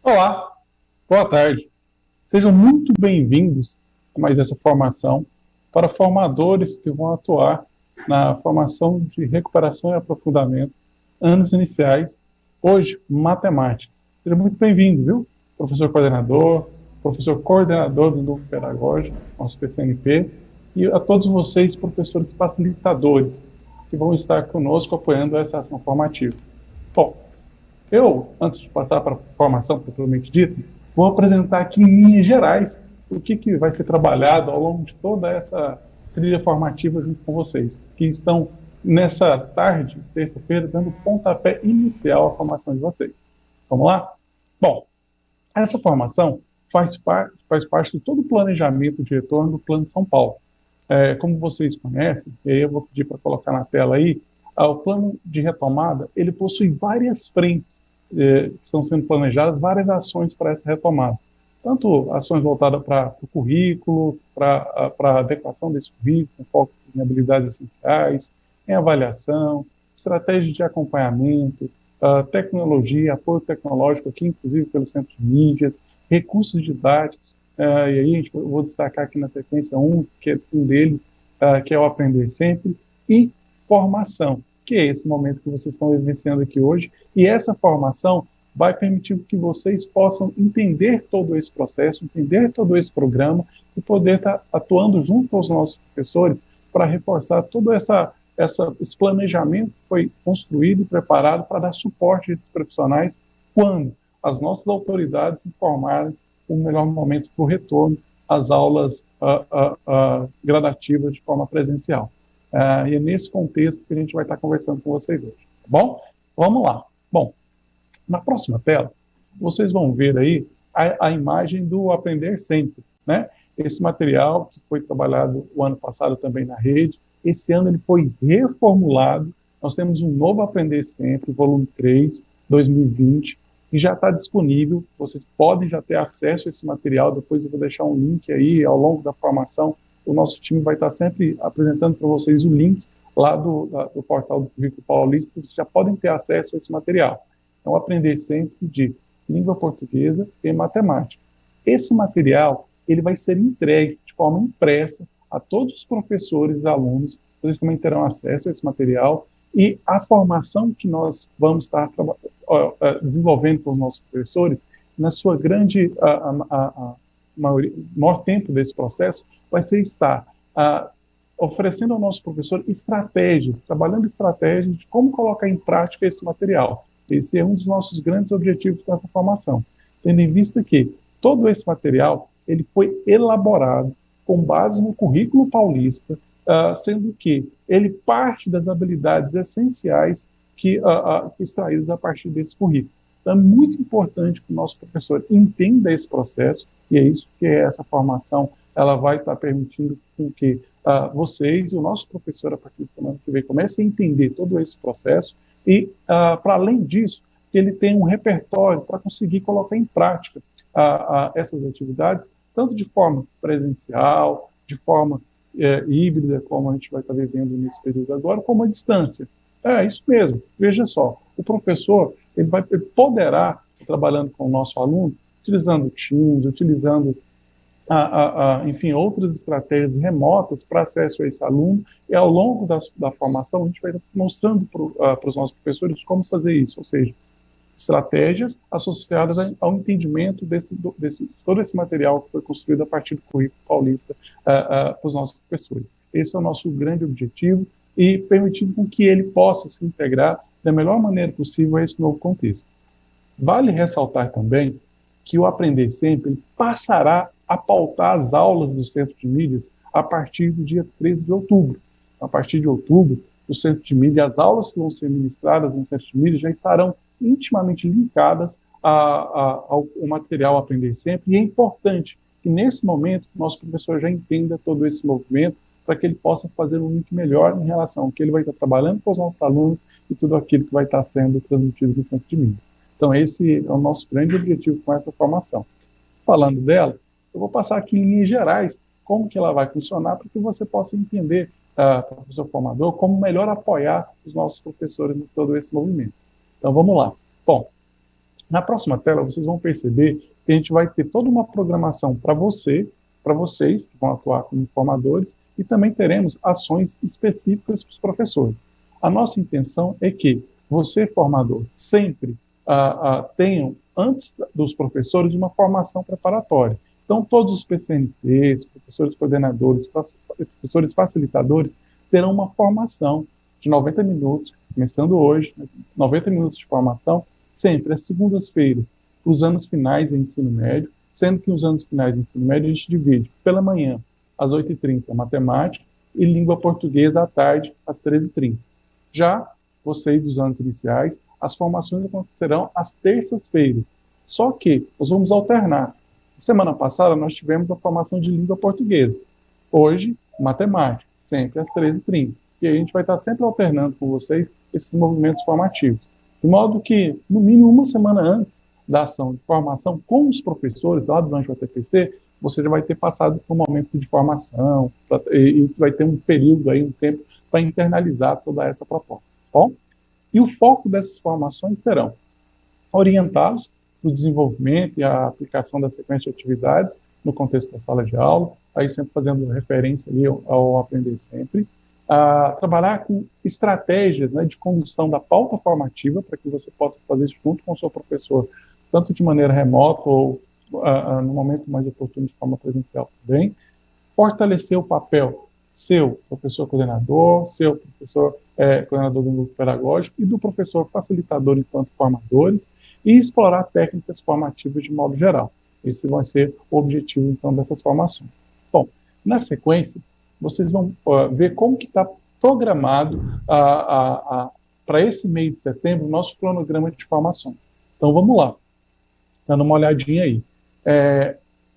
Olá, boa tarde. Sejam muito bem-vindos a mais essa formação para formadores que vão atuar na formação de recuperação e aprofundamento, anos iniciais, hoje, matemática. Seja muito bem-vindo, viu? Professor coordenador do Núcleo Pedagógico, nosso PCNP, e a todos vocês, professores facilitadores, que vão estar conosco apoiando essa ação formativa. Bom, antes de passar para a formação propriamente dita, vou apresentar aqui em linhas gerais o que vai ser trabalhado ao longo de toda essa trilha formativa junto com vocês, que estão nessa tarde, terça-feira, dando pontapé inicial à formação de vocês. Vamos lá? Bom, essa formação faz parte de todo o planejamento de retorno do Plano de São Paulo. Como vocês conhecem, e aí eu vou pedir para colocar na tela aí, o plano de retomada, ele possui várias frentes que estão sendo planejadas, várias ações para essa retomada. Tanto ações voltadas para o currículo, para a adequação desse currículo, com foco em habilidades essenciais, em avaliação, estratégias de acompanhamento, tecnologia, apoio tecnológico aqui, inclusive pelo Centro de Mídias, recursos didáticos, e aí eu vou destacar aqui na sequência que é um deles, que é o Aprender Sempre, e formação, que é esse momento que vocês estão vivenciando aqui hoje, e essa formação vai permitir que vocês possam entender todo esse processo, entender todo esse programa e poder estar atuando junto aos nossos professores para reforçar todo esse planejamento que foi construído e preparado para dar suporte a esses profissionais quando as nossas autoridades informarem o melhor momento para o retorno às aulas gradativas de forma presencial. E é nesse contexto que a gente vai estar conversando com vocês hoje, tá bom? Vamos lá. Bom, na próxima tela, vocês vão ver aí a imagem do Aprender Sempre, né? Esse material que foi trabalhado o ano passado também na rede, esse ano ele foi reformulado, nós temos um novo Aprender Sempre, volume 3, 2020, que já está disponível, vocês podem já ter acesso a esse material, depois eu vou deixar um link aí ao longo da formação. O nosso time vai estar sempre apresentando para vocês o link lá do portal do Currículo Paulista, que vocês já podem ter acesso a esse material. Então, Aprender Sempre de língua portuguesa e matemática. Esse material, ele vai ser entregue de forma impressa a todos os professores e alunos, vocês também terão acesso a esse material, e a formação que nós vamos estar desenvolvendo com os nossos professores, na sua grande maior tempo desse processo, vai ser estar oferecendo ao nosso professor estratégias, trabalhando estratégias de como colocar em prática esse material. Esse é um dos nossos grandes objetivos com essa formação, tendo em vista que todo esse material ele foi elaborado com base no currículo paulista, sendo que ele parte das habilidades essenciais extraídas a partir desse currículo. Então, é muito importante que o nosso professor entenda esse processo, e é isso que essa formação ela vai estar permitindo com que vocês e o nosso professor, a partir do semana que vem, comecem a entender todo esse processo e, para além disso, que ele tenha um repertório para conseguir colocar em prática essas atividades, tanto de forma presencial, de forma híbrida, como a gente vai estar vivendo nesse período agora, como à distância. É isso mesmo, veja só, o professor ele poderá, trabalhando com o nosso aluno, utilizando Teams, utilizando enfim, outras estratégias remotas para acesso a esse aluno, e ao longo da formação a gente vai mostrando para os nossos professores como fazer isso, ou seja, estratégias associadas ao entendimento todo esse material que foi construído a partir do currículo paulista para os nossos professores. Esse é o nosso grande objetivo, e permitindo com que ele possa se integrar da melhor maneira possível a esse novo contexto. Vale ressaltar também que o Aprender Sempre ele passará a pautar as aulas do Centro de Mídias a partir do dia 13 de outubro. A partir de outubro, o Centro de Mídias, as aulas que vão ser ministradas no Centro de Mídias já estarão intimamente linkadas ao material Aprender Sempre, e é importante que nesse momento o nosso professor já entenda todo esse movimento para que ele possa fazer um link melhor em relação ao que ele vai estar trabalhando com os nossos alunos e tudo aquilo que vai estar sendo transmitido no Centro de Mídias. Então esse é o nosso grande objetivo com essa formação. Falando dela, eu vou passar aqui em linhas gerais como que ela vai funcionar para que você possa entender, professor formador, como melhor apoiar os nossos professores em todo esse movimento. Então vamos lá. Bom, Na próxima tela, vocês vão perceber que a gente vai ter toda uma programação para vocês, que vão atuar como formadores, e também teremos ações específicas para os professores. A nossa intenção é que você, formador, sempre tenham, antes dos professores, uma formação preparatória. Então, todos os PCNPs, professores coordenadores, professores facilitadores, terão uma formação de 90 minutos, começando hoje, 90 minutos de formação, sempre às segundas-feiras, os anos finais em ensino médio, sendo que os anos finais de ensino médio a gente divide pela manhã, às 8h30, matemática, e língua portuguesa à tarde, às 13h30. Já vocês dos anos iniciais, as formações acontecerão às terças-feiras, só que nós vamos alternar. Semana passada nós tivemos a formação de língua portuguesa, hoje, matemática, sempre às 13h30. E a gente vai estar sempre alternando com vocês esses movimentos formativos. De modo que, no mínimo, uma semana antes da ação de formação com os professores lá durante o ATPC, você já vai ter passado por um momento de formação e vai ter um período aí, um tempo, para internalizar toda essa proposta. Bom? E o foco dessas formações serão orientá-los no desenvolvimento e a aplicação da sequência de atividades no contexto da sala de aula, aí sempre fazendo referência ali ao Aprender Sempre, trabalhar com estratégias, né, de condução da pauta formativa para que você possa fazer isso junto com o seu professor, tanto de maneira remota ou no momento mais oportuno de forma presencial também. Fortalecer o papel seu professor coordenador, seu professor coordenador do grupo pedagógico e do professor facilitador enquanto formadores, e explorar técnicas formativas de modo geral. Esse vai ser o objetivo, então, dessas formações. Bom, na sequência, vocês vão ver como que está programado para esse mês de setembro o nosso cronograma de formações. Então, vamos lá, dando uma olhadinha aí.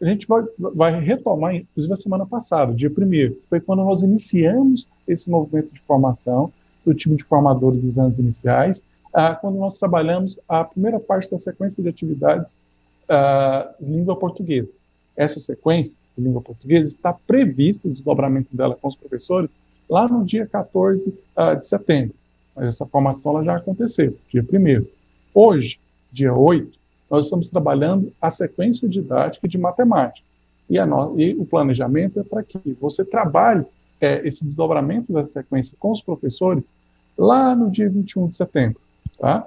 A gente vai retomar, inclusive, a semana passada, dia 1º, foi quando nós iniciamos esse movimento de formação do time de formadores dos anos iniciais, quando nós trabalhamos a primeira parte da sequência de atividades de língua portuguesa. Essa sequência de língua portuguesa está prevista, o desdobramento dela com os professores, lá no dia 14 de setembro. Mas essa formação ela já aconteceu, dia 1º. Hoje, dia 8, nós estamos trabalhando a sequência didática de matemática. E o planejamento é para que você trabalhe esse desdobramento dessa sequência com os professores lá no dia 21 de setembro. Tá?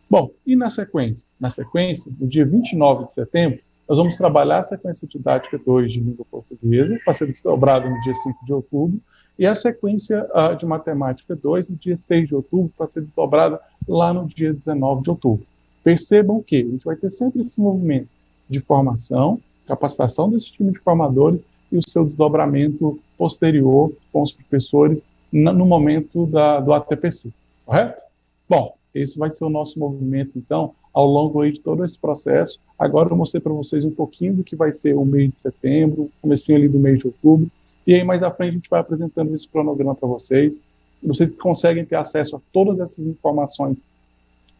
Bom, e na sequência? Na sequência, no dia 29 de setembro, nós vamos trabalhar a sequência didática 2 de língua portuguesa, para ser desdobrada no dia 5 de outubro, e a sequência de matemática 2 no dia 6 de outubro, para ser desdobrada lá no dia 19 de outubro. Percebam que a gente vai ter sempre esse movimento de formação, capacitação desse time de formadores e o seu desdobramento posterior com os professores no momento do ATPC, correto? Bom, esse vai ser o nosso movimento, então, ao longo aí de todo esse processo. Agora eu mostrei para vocês um pouquinho do que vai ser o mês de setembro, comecinho ali do mês de outubro, e aí mais à frente a gente vai apresentando esse cronograma para vocês. Vocês conseguem ter acesso a todas essas informações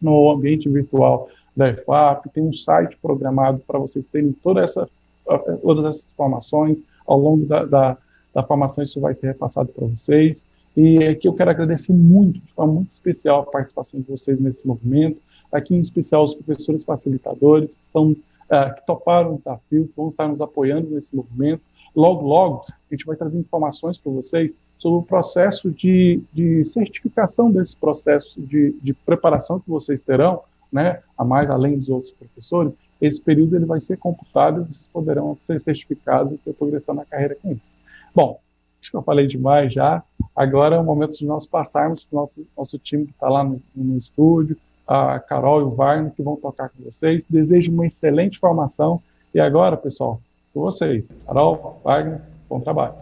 no ambiente virtual da EFAP, tem um site programado para vocês terem todas essas informações. Ao longo da formação isso vai ser repassado para vocês. E aqui eu quero agradecer muito, de forma muito especial, a participação de vocês nesse movimento, aqui em especial os professores facilitadores que toparam o desafio, que vão estar nos apoiando nesse movimento. Logo, logo, a gente vai trazer informações para vocês sobre o processo de certificação desse processo de preparação que vocês terão, né, além dos outros professores. Esse período ele vai ser computado e vocês poderão ser certificados e ter progressão na carreira com isso. Bom, acho que eu falei demais já. Agora é o momento de nós passarmos para o nosso time que está lá no estúdio, a Carol e o Wagner, que vão tocar com vocês. Desejo uma excelente formação. E agora, pessoal, com vocês. Carol, Wagner, bom trabalho.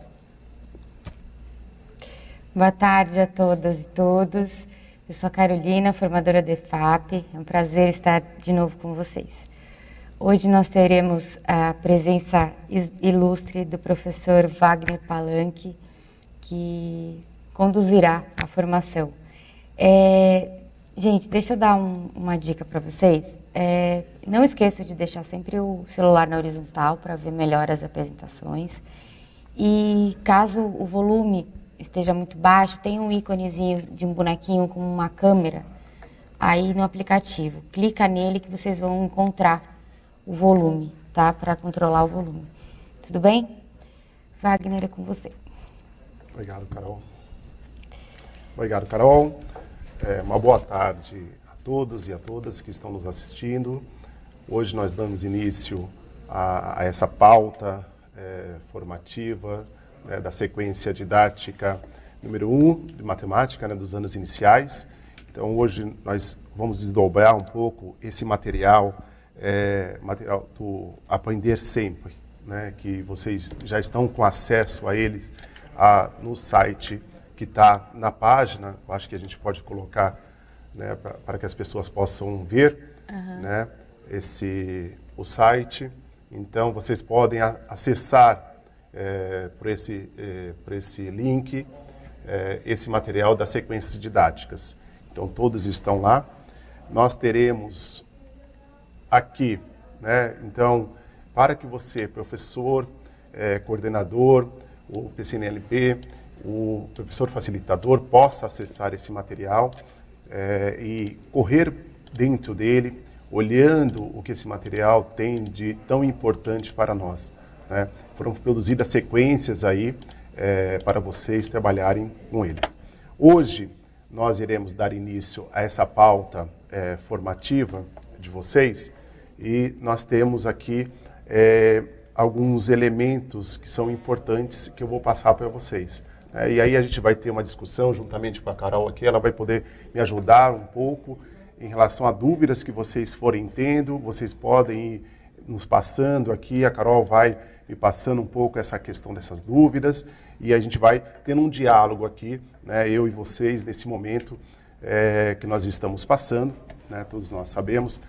Boa tarde a todas e todos. Eu sou a Carolina, formadora da EFAP. É um prazer estar de novo com vocês. Hoje nós teremos a presença ilustre do professor Wagner Palanque, que conduzirá a formação. Gente, deixa eu dar uma dica para vocês. Não esqueçam de deixar sempre o celular na horizontal para ver melhor as apresentações. E caso o volume esteja muito baixo, tem um íconezinho de um bonequinho com uma câmera aí no aplicativo. Clica nele que vocês vão encontrar o volume, tá? Para controlar o volume. Tudo bem? Wagner, é com você. Obrigado, Carol. Obrigado, Carol. Uma boa tarde a todos e a todas que estão nos assistindo. Hoje nós damos início a essa pauta formativa da sequência didática número 1 de matemática, dos anos iniciais. Então hoje nós vamos desdobrar um pouco esse material, material do Aprender Sempre, que vocês já estão com acesso a eles no site que está na página. Eu acho que a gente pode colocar para que as pessoas possam ver o site. Então vocês podem acessar por esse link esse material das sequências didáticas. Então todos estão lá. Nós teremos aqui, então, para que você, professor, coordenador, o PCNLP, o professor facilitador, possa acessar esse material e correr dentro dele, olhando o que esse material tem de tão importante para nós. Foram produzidas sequências aí para vocês trabalharem com eles. Hoje nós iremos dar início a essa pauta formativa de vocês e nós temos aqui alguns elementos que são importantes que eu vou passar para vocês. E aí a gente vai ter uma discussão juntamente com a Carol aqui, ela vai poder me ajudar um pouco em relação a dúvidas que vocês forem tendo, vocês podem ir nos passando aqui, a Carol vai me passando um pouco essa questão dessas dúvidas e a gente vai tendo um diálogo aqui, eu e vocês, nesse momento que nós estamos passando, todos nós sabemos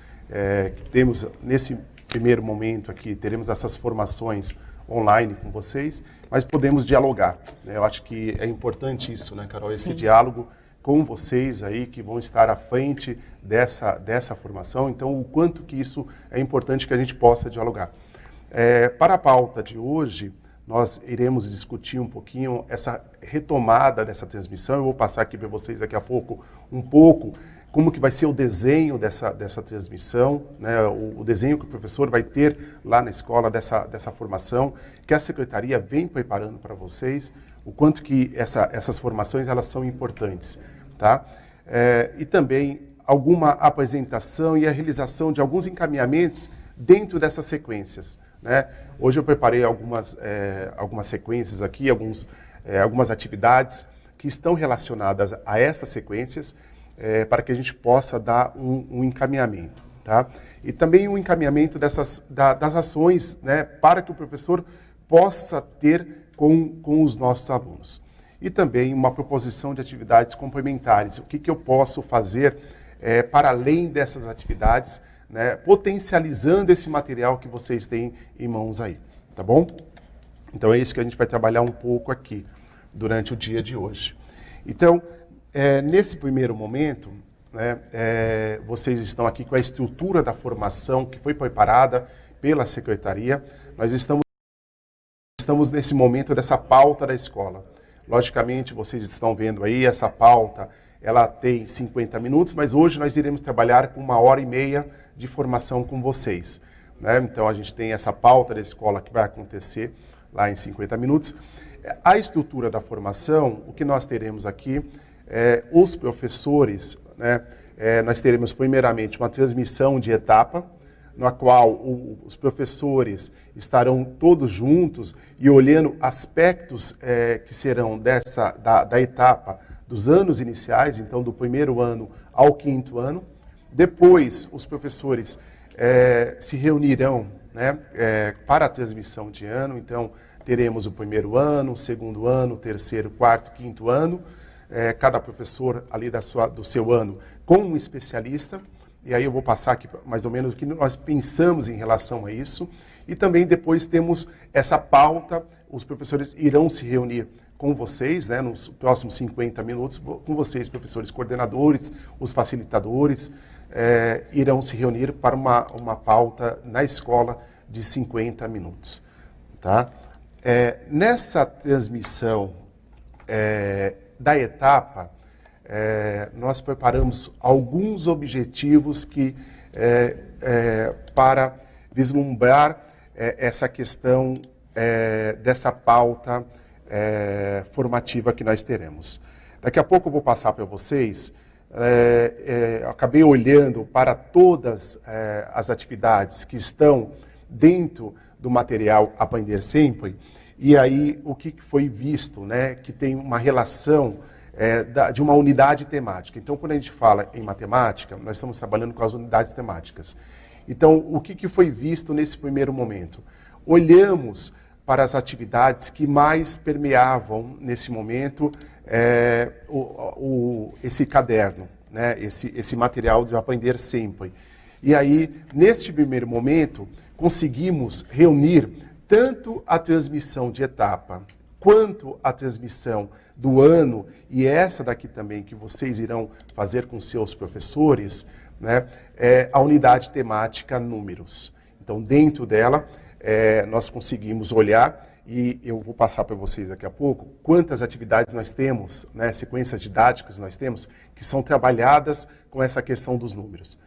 que temos, nesse primeiro momento aqui, teremos essas formações online com vocês, mas podemos dialogar. Eu acho que é importante isso, Carol, esse Sim. diálogo com vocês aí que vão estar à frente dessa formação. Então, o quanto que isso é importante que a gente possa dialogar. Para a pauta de hoje, nós iremos discutir um pouquinho essa retomada dessa transmissão. Eu vou passar aqui para vocês daqui a pouco um pouco como que vai ser o desenho dessa transmissão, o desenho que o professor vai ter lá na escola dessa formação, que a secretaria vem preparando para vocês, o quanto que essas formações elas são importantes, tá? E também alguma apresentação e a realização de alguns encaminhamentos dentro dessas sequências. Hoje eu preparei algumas sequências aqui, algumas atividades que estão relacionadas a essas sequências, para que a gente possa dar um encaminhamento. Tá? E também um encaminhamento das ações, para que o professor possa ter com os nossos alunos. E também uma proposição de atividades complementares. O que eu posso fazer para além dessas atividades, potencializando esse material que vocês têm em mãos aí. Tá bom? Então é isso que a gente vai trabalhar um pouco aqui durante o dia de hoje. Então, nesse primeiro momento, vocês estão aqui com a estrutura da formação que foi preparada pela secretaria. Nós estamos nesse momento dessa pauta da escola. Logicamente, vocês estão vendo aí, essa pauta, ela tem 50 minutos, mas hoje nós iremos trabalhar com 1h30 de formação com vocês. Então, a gente tem essa pauta da escola que vai acontecer lá em 50 minutos. A estrutura da formação, o que nós teremos aqui, os professores, nós teremos primeiramente uma transmissão de etapa, na qual os professores estarão todos juntos e olhando aspectos que serão da etapa dos anos iniciais, então do primeiro ano ao quinto ano. Depois, os professores se reunirão para a transmissão de ano, então teremos o primeiro ano, o segundo ano, o terceiro, quarto, quinto ano, cada professor ali do seu ano com um especialista. E aí eu vou passar aqui mais ou menos o que nós pensamos em relação a isso. E também depois temos essa pauta, os professores irão se reunir com vocês, nos próximos 50 minutos, com vocês, professores coordenadores, os facilitadores, irão se reunir para uma pauta na escola de 50 minutos. Tá? Nessa transmissão da etapa, nós preparamos alguns objetivos que, para vislumbrar essa questão dessa pauta formativa que nós teremos. Daqui a pouco eu vou passar para vocês. Eu acabei olhando para todas as atividades que estão dentro do material Aprender Sempre, e aí o que foi visto, né, que tem uma relação de uma unidade temática. Então, quando a gente fala em matemática, nós estamos trabalhando com as unidades temáticas. Então, o que foi visto nesse primeiro momento? Olhamos para as atividades que mais permeavam, nesse momento, esse caderno, né? esse material de Aprender Sempre. E aí, neste primeiro momento, conseguimos reunir tanto a transmissão de etapa, quanto a transmissão do ano, e essa daqui também que vocês irão fazer com seus professores, né, a unidade temática números. Então, dentro dela, nós conseguimos olhar, e eu vou passar para vocês daqui a pouco, quantas atividades nós temos, né, sequências didáticas nós temos, que são trabalhadas com essa questão dos números.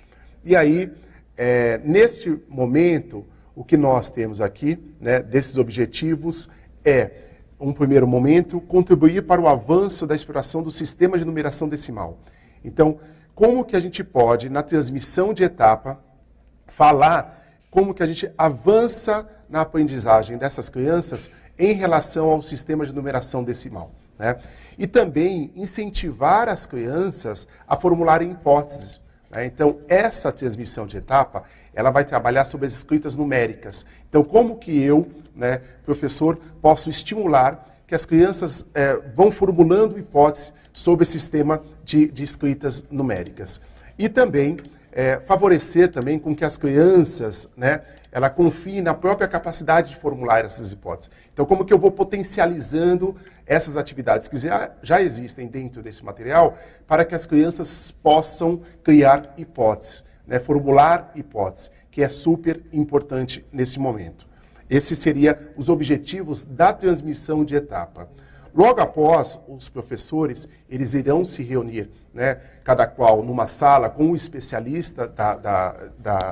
E aí, neste momento, o que nós temos aqui, né, desses objetivos, um primeiro momento, contribuir para o avanço da exploração do sistema de numeração decimal. Então, como que a gente pode, na transmissão de etapa, falar como que a gente avança na aprendizagem dessas crianças em relação ao sistema de numeração decimal, né? E também incentivar as crianças a formularem hipóteses. Então, essa transmissão de etapa, ela vai trabalhar sobre as escritas numéricas. Então, como que eu, né, professor, posso estimular que as crianças vão formulando hipóteses sobre o sistema de escritas numéricas. E também favorecer também com que as crianças, né, ela confie na própria capacidade de formular essas hipóteses. Então, como que eu vou potencializando essas atividades que já existem dentro desse material para que as crianças possam criar hipóteses, né, formular hipóteses, que é super importante nesse momento. Esses seriam os objetivos da transmissão de etapa. Logo após, os professores, eles irão se reunir, né, cada qual numa sala com o especialista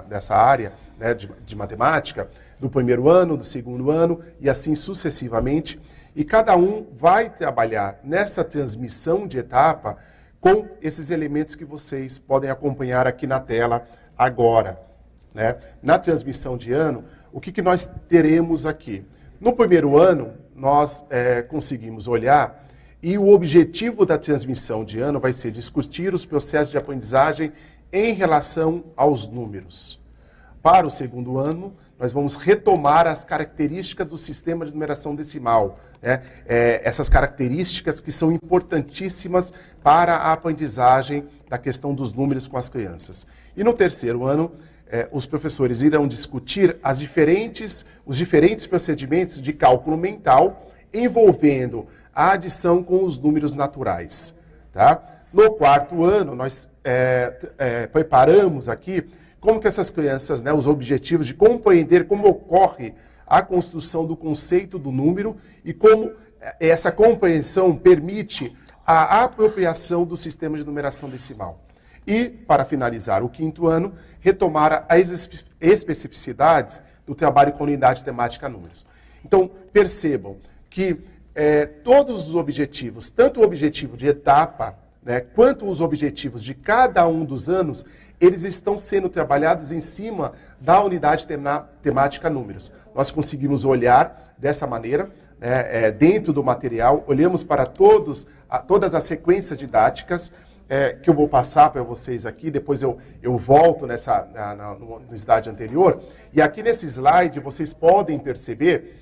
dessa área, né, de matemática, do primeiro ano, do segundo ano, e assim sucessivamente. E cada um vai trabalhar nessa transmissão de etapa com esses elementos que vocês podem acompanhar aqui na tela agora, né? Na transmissão de ano, o que nós teremos aqui? No primeiro ano, nós conseguimos olhar, e o objetivo da transmissão de ano vai ser discutir os processos de aprendizagem em relação aos números. Para o segundo ano, nós vamos retomar as características do sistema de numeração decimal, né? Essas características que são importantíssimas para a aprendizagem da questão dos números com as crianças. E no terceiro ano, os professores irão discutir os diferentes procedimentos de cálculo mental envolvendo a adição com os números naturais. Tá? No quarto ano, nós preparamos aqui como que essas crianças, né, os objetivos de compreender como ocorre a construção do conceito do número e como essa compreensão permite a apropriação do sistema de numeração decimal. E, para finalizar o quinto ano, retomar as especificidades do trabalho com unidade temática números. Então, percebam que todos os objetivos, tanto o objetivo de etapa, né, quanto os objetivos de cada um dos anos, eles estão sendo trabalhados em cima da unidade temática números. Nós conseguimos olhar dessa maneira, né, dentro do material, olhamos para todas as sequências didáticas, que eu vou passar para vocês aqui, depois eu volto no slide anterior, e aqui nesse slide vocês podem perceber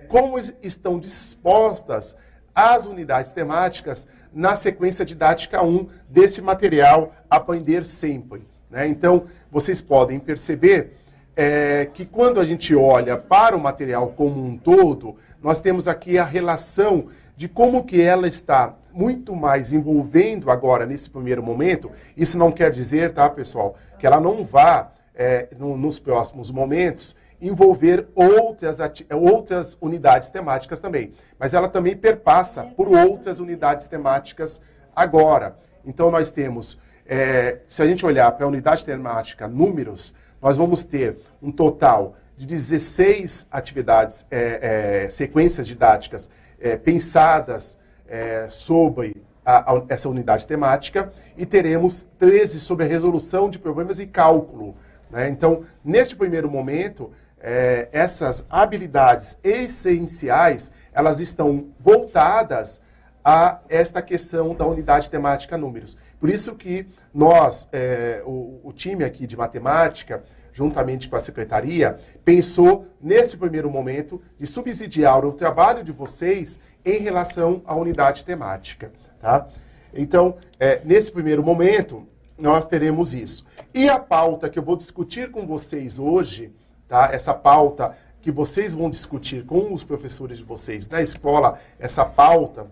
como estão dispostas as unidades temáticas na sequência didática 1 desse material Aprender Sempre, né? Então, vocês podem perceber que quando a gente olha para o material como um todo, nós temos aqui a relação de como que ela está muito mais envolvendo agora, nesse primeiro momento. Isso não quer dizer, tá, pessoal, que ela não vá, nos próximos momentos, envolver outras unidades temáticas também. Mas ela também perpassa por outras unidades temáticas agora. Então, nós temos, se a gente olhar para a unidade temática números, nós vamos ter um total de 16 atividades, sequências didáticas pensadas sobre essa unidade temática, e teremos 13 sobre a resolução de problemas e cálculo, né? Então, neste primeiro momento, essas habilidades essenciais, elas estão voltadas a esta questão da unidade temática números. Por isso que nós, o time aqui de matemática, juntamente com a secretaria, pensou, nesse primeiro momento, de subsidiar o trabalho de vocês em relação à unidade temática. Tá? Então, nesse primeiro momento, nós teremos isso. E a pauta que eu vou discutir com vocês hoje, tá? Essa pauta que vocês vão discutir com os professores de vocês na escola, essa pauta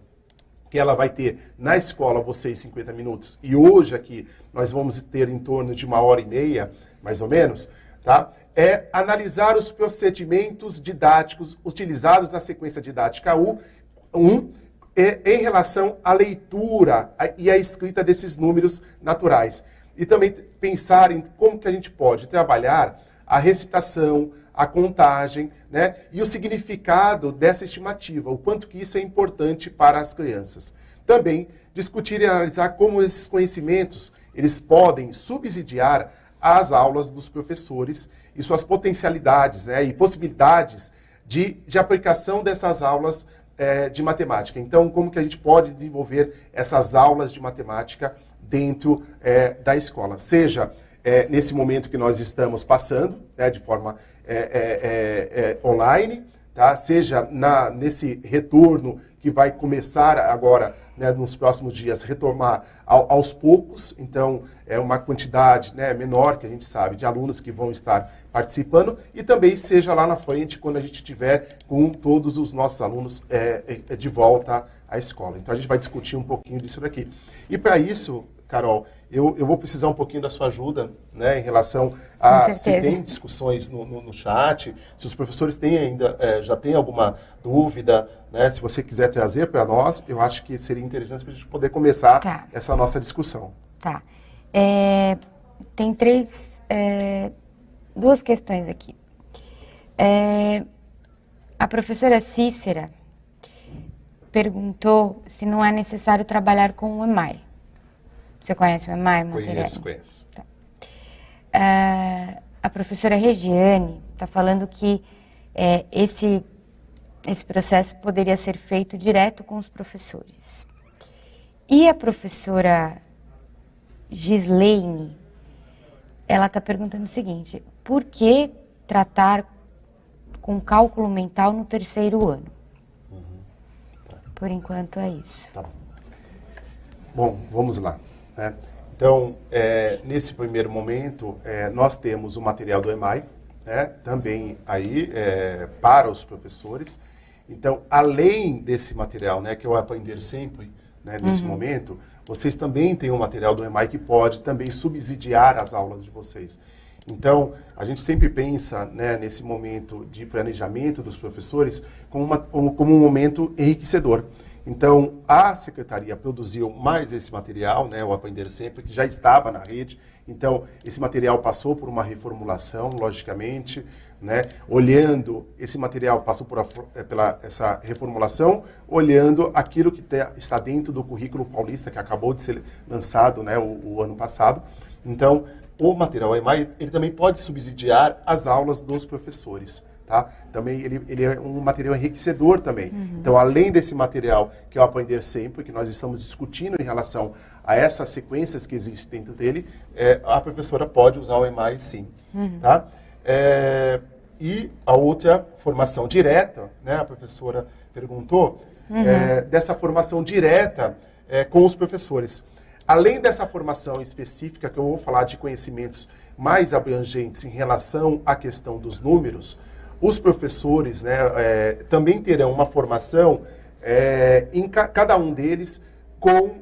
que ela vai ter na escola, vocês 50 minutos, e hoje aqui nós vamos ter em torno de 1h30, mais ou menos, tá? É analisar os procedimentos didáticos utilizados na sequência didática 1, em relação à leitura e à escrita desses números naturais. E também pensar em como que a gente pode trabalhar a recitação, a contagem, né, e o significado dessa estimativa, o quanto que isso é importante para as crianças. Também discutir e analisar como esses conhecimentos eles podem subsidiar as aulas dos professores e suas potencialidades, né, e possibilidades de aplicação dessas aulas de matemática. Então, como que a gente pode desenvolver essas aulas de matemática dentro da escola? Seja nesse momento que nós estamos passando, de forma online, tá? Seja nesse retorno que vai começar agora, né, nos próximos dias, retomar aos poucos. Então, é uma quantidade, né, menor, que a gente sabe, de alunos que vão estar participando, e também seja lá na frente, quando a gente tiver com todos os nossos alunos de volta à escola. Então, a gente vai discutir um pouquinho disso daqui. E para isso, Carol, eu vou precisar um pouquinho da sua ajuda, né, em relação a se tem discussões no chat, se os professores têm ainda, já têm alguma dúvida, né, se você quiser trazer para nós, eu acho que seria interessante para a gente poder começar essa nossa discussão. Tá. Tem duas questões aqui. A professora Cícera perguntou se não é necessário trabalhar com o EMAI. Você conhece o EMAI? Conheço. Tá. A professora Regiane está falando que esse processo poderia ser feito direto com os professores. E a professora Gislaine, ela está perguntando o seguinte: por que tratar com cálculo mental no 3º ano? Tá. Por enquanto é isso. Tá bom. Bom, vamos lá. Né? Então, nesse primeiro momento, nós temos o material do EMAI, né, também aí para os professores. Então, além desse material, né, que é o Aprender Sempre, né, nesse momento, vocês também têm um material do EMAI que pode também subsidiar as aulas de vocês. Então, a gente sempre pensa, né, nesse momento de planejamento dos professores como um momento enriquecedor. Então, a secretaria produziu mais esse material, né, o Aprender Sempre, que já estava na rede. Então, esse material passou por uma reformulação, logicamente, né, olhando, esse material passou pela essa reformulação, olhando aquilo que está dentro do currículo paulista, que acabou de ser lançado, né, o ano passado. Então, o material EMAI, ele também pode subsidiar as aulas dos professores. Tá? Também ele é um material enriquecedor também. Então, além desse material que é o Aprender Sempre, que nós estamos discutindo em relação a essas sequências que existem dentro dele, a professora pode usar o EMAI sim. Tá? E a outra formação direta, né, a professora perguntou, dessa formação direta com os professores. Além dessa formação específica, que eu vou falar de conhecimentos mais abrangentes em relação à questão dos números, os professores, né, também terão uma formação em cada um deles com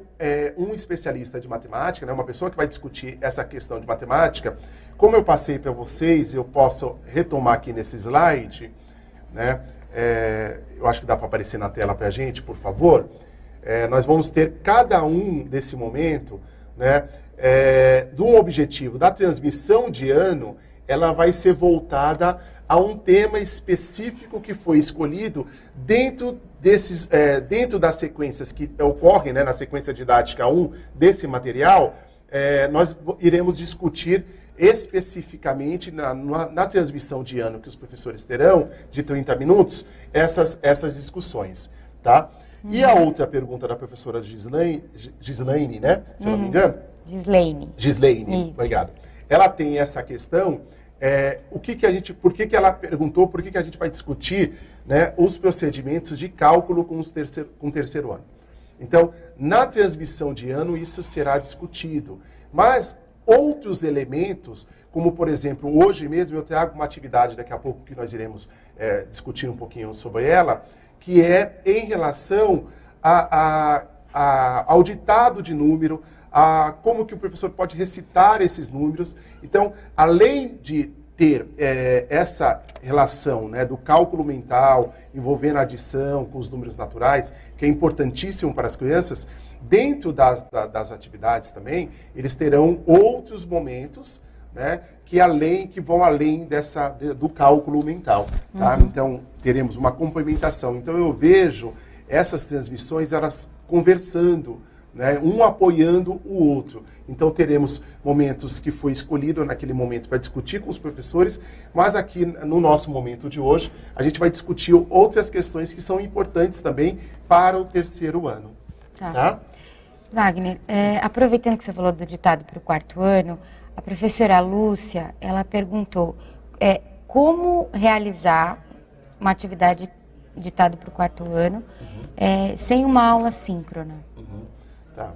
um especialista de matemática, né, uma pessoa que vai discutir essa questão de matemática. Como eu passei para vocês, eu posso retomar aqui nesse slide, né, eu acho que dá para aparecer na tela para a gente, por favor. nós vamos ter cada um desse momento, né, de um objetivo da transmissão de ano, ela vai ser voltada a um tema específico que foi escolhido dentro das sequências que ocorrem, né, na sequência didática 1 desse material. Nós iremos discutir especificamente na transmissão de ano que os professores terão, de 30 minutos, essas discussões, tá? E a outra pergunta da professora Gislaine, né? Se eu não me engano? Gislaine, obrigado. Ela tem essa questão, ela perguntou por que a gente vai discutir, né, os procedimentos de cálculo com o terceiro ano. Então, na transmissão de ano, isso será discutido. Mas outros elementos, como, por exemplo, hoje mesmo eu trago uma atividade daqui a pouco que nós iremos discutir um pouquinho sobre ela, que é em relação ao ditado de número, a como que o professor pode recitar esses números. Então, além de ter essa relação, né, do cálculo mental, envolvendo a adição com os números naturais, que é importantíssimo para as crianças, dentro das atividades também, eles terão outros momentos, né, que vão além do cálculo mental. Tá? Então, teremos uma complementação. Então, eu vejo essas transmissões, elas conversando, né, um apoiando o outro. Então, teremos momentos que foi escolhido naquele momento para discutir com os professores, mas aqui, no nosso momento de hoje, a gente vai discutir outras questões que são importantes também para o terceiro ano. Tá? Wagner, aproveitando que você falou do ditado para o quarto ano, a professora Lúcia, ela perguntou como realizar uma atividade ditado para o quarto ano sem uma aula síncrona. Tá,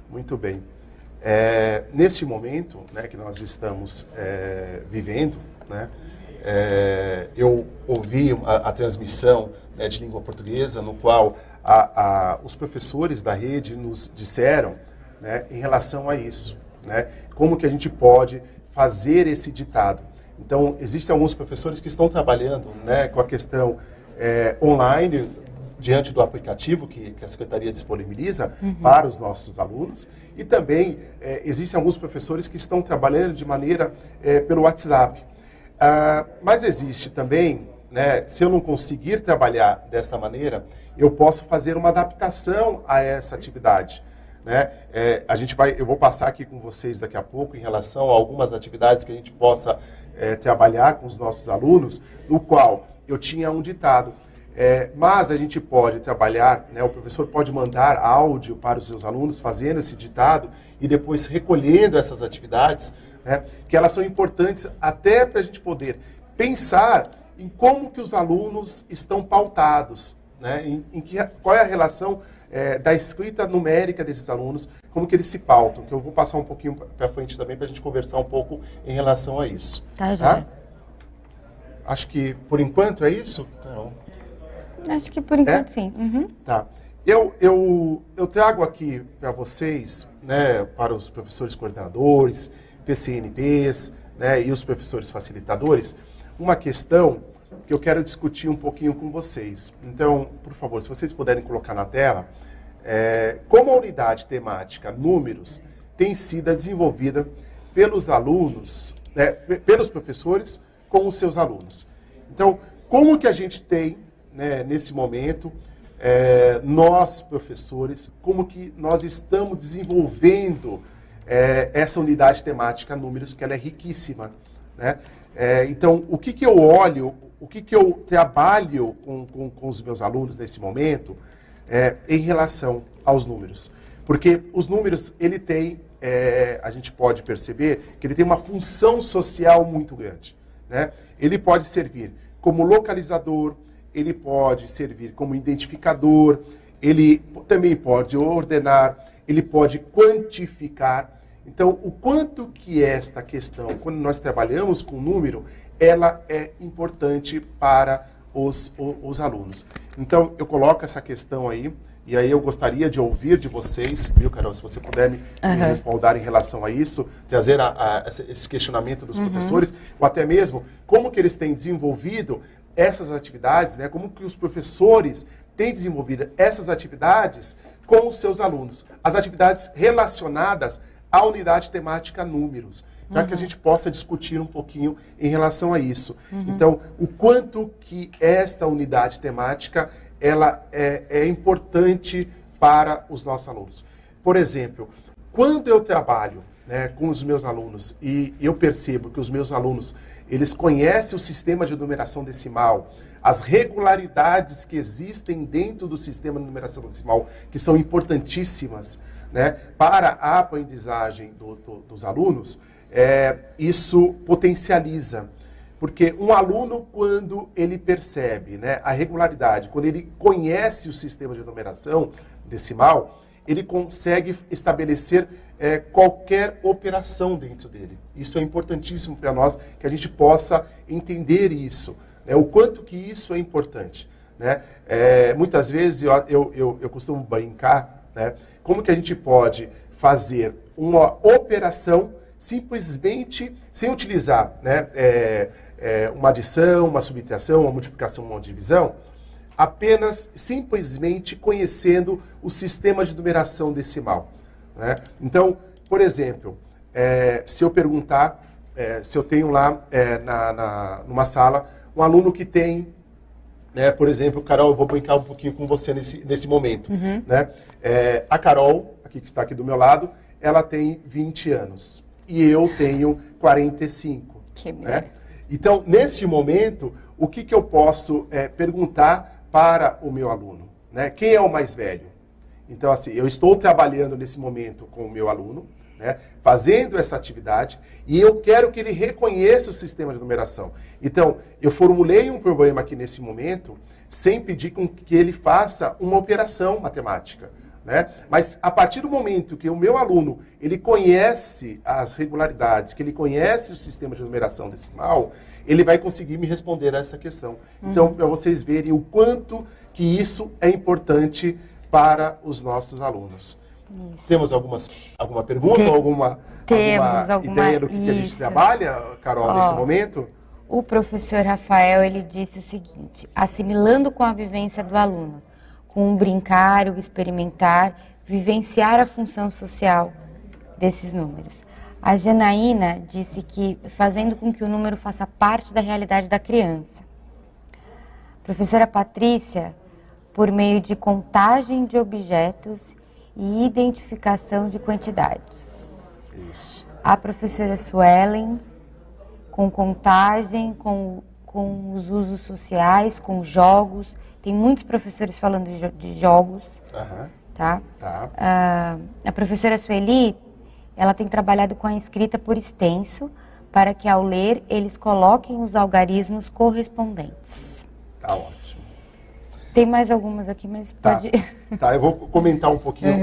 muito bem. Neste momento, né, que nós estamos vivendo, né, eu ouvi a transmissão, né, de língua portuguesa, no qual os professores da rede nos disseram, né, em relação a isso, né, como que a gente pode fazer esse ditado. Então, existem alguns professores que estão trabalhando, né, com a questão online, diante do aplicativo que a Secretaria disponibiliza para os nossos alunos. E também existem alguns professores que estão trabalhando de maneira pelo WhatsApp. Mas existe também, né, se eu não conseguir trabalhar dessa maneira, eu posso fazer uma adaptação a essa atividade. Né? Eu vou passar aqui com vocês daqui a pouco em relação a algumas atividades que a gente possa trabalhar com os nossos alunos, no qual eu tinha um ditado. Mas a gente pode trabalhar, né, o professor pode mandar áudio para os seus alunos fazendo esse ditado e depois recolhendo essas atividades, né, que elas são importantes até para a gente poder pensar em como que os alunos estão pautados, né, qual é a relação da escrita numérica desses alunos, como que eles se pautam, que eu vou passar um pouquinho para frente também para a gente conversar um pouco em relação a isso. Tá? Acho que por enquanto é isso, Carol? Acho que por enquanto sim. Tá. Eu trago aqui para vocês, né, para os professores coordenadores, PCNPs, né, e os professores facilitadores, uma questão que eu quero discutir um pouquinho com vocês. Então, por favor, se vocês puderem colocar na tela, como a unidade temática números tem sido desenvolvida pelos alunos, pelos professores com os seus alunos. Então, como que a gente tem, né, nesse momento, nós, professores, como que nós estamos desenvolvendo essa unidade temática números, que ela é riquíssima, né? Então, o que eu olho, o que eu trabalho com os meus alunos nesse momento em relação aos números. Porque os números, ele tem, a gente pode perceber que ele tem uma função social muito grande, né? Ele pode servir como localizador, ele pode servir como identificador, ele também pode ordenar, ele pode quantificar. Então, o quanto que esta questão, quando nós trabalhamos com número, ela é importante para os alunos. Então, eu coloco essa questão aí E aí eu gostaria de ouvir de vocês, viu, Carol, se você puder me respaldar em relação a isso, trazer esse questionamento dos professores, ou até mesmo como que eles têm desenvolvido essas atividades, né? Como que os professores têm desenvolvido essas atividades com os seus alunos. As atividades relacionadas à unidade temática números, para que a gente possa discutir um pouquinho em relação a isso. Então, o quanto que esta unidade temática ela é importante para os nossos alunos. Por exemplo, quando eu trabalho, né, com os meus alunos e eu percebo que os meus alunos eles conhecem o sistema de numeração decimal, as regularidades que existem dentro do sistema de numeração decimal, que são importantíssimas, né, para a aprendizagem dos alunos, isso potencializa. Porque um aluno, quando ele percebe, né, a regularidade, quando ele conhece o sistema de numeração decimal, ele consegue estabelecer qualquer operação dentro dele. Isso é importantíssimo para nós, que a gente possa entender isso, né, o quanto que isso é importante. Né? Muitas vezes eu costumo brincar, né, como que a gente pode fazer uma operação simplesmente sem utilizar, né, uma adição, uma subtração, uma multiplicação, uma divisão, apenas simplesmente conhecendo o sistema de numeração decimal. Né? Então, por exemplo, se eu perguntar, se eu tenho lá numa sala um aluno que tem, né, por exemplo, Carol, eu vou brincar um pouquinho com você nesse momento. Né? A Carol, aqui que está aqui do meu lado, ela tem 20 anos e eu tenho 45. Que né? Então, neste momento, o que eu posso perguntar para o meu aluno? Né? Quem é o mais velho? Então, assim, eu estou trabalhando nesse momento com o meu aluno, né, fazendo essa atividade, e eu quero que ele reconheça o sistema de numeração. Então, eu formulei um problema aqui nesse momento, sem pedir que ele faça uma operação matemática. Né? Mas a partir do momento que o meu aluno ele conhece as regularidades, que ele conhece o sistema de numeração decimal, ele vai conseguir me responder a essa questão. Então, para vocês verem o quanto que isso é importante para os nossos alunos. Isso. Temos alguma pergunta ou alguma ideia do que a gente trabalha, Carol, nesse momento? O professor Rafael ele disse o seguinte: assimilando com a vivência do aluno, com o brincar, o experimentar, vivenciar a função social desses números. A Janaína disse que fazendo com que o número faça parte da realidade da criança. A professora Patrícia, por meio de contagem de objetos e identificação de quantidades. Isso. A professora Suelen, com contagem, com os usos sociais, com jogos. Tem muitos professores falando de jogos, tá? A professora Sueli, ela tem trabalhado com a escrita por extenso, para que ao ler eles coloquem os algarismos correspondentes. Tá ótimo. Tem mais algumas aqui, mas pode... Tá, eu vou comentar um pouquinho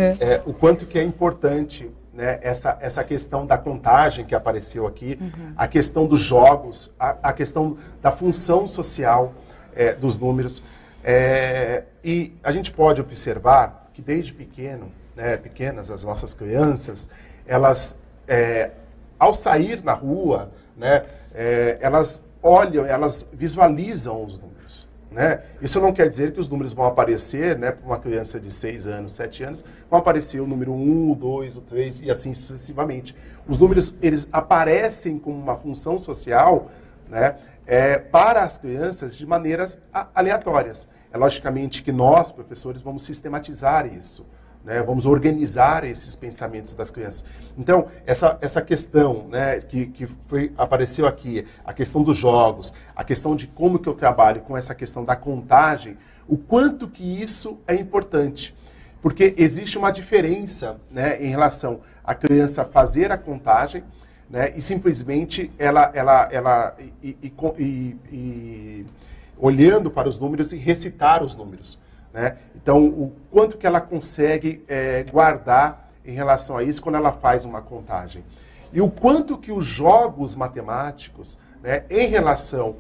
o quanto que é importante, né, essa questão da contagem que apareceu aqui, a questão dos jogos, a questão da função social dos números. E a gente pode observar que desde pequenas, as nossas crianças, elas, ao sair na rua, né, elas olham, elas visualizam os números. Né? Isso não quer dizer que os números vão aparecer, né, para uma criança de 6 anos, 7 anos, vão aparecer o número 1, o 2, o 3 e assim sucessivamente. Os números, eles aparecem como uma função social, né, para as crianças de maneiras aleatórias. Logicamente que nós, professores, vamos sistematizar isso, né? Vamos organizar esses pensamentos das crianças. Então, essa questão, né, que apareceu aqui, a questão dos jogos, a questão de como que eu trabalho com essa questão da contagem, o quanto que isso é importante. Porque existe uma diferença, né, em relação à criança fazer a contagem, né, e simplesmente ela olhando para os números e recitar os números. Né? Então, o quanto que ela consegue guardar em relação a isso quando ela faz uma contagem. E o quanto que os jogos matemáticos, né, em relação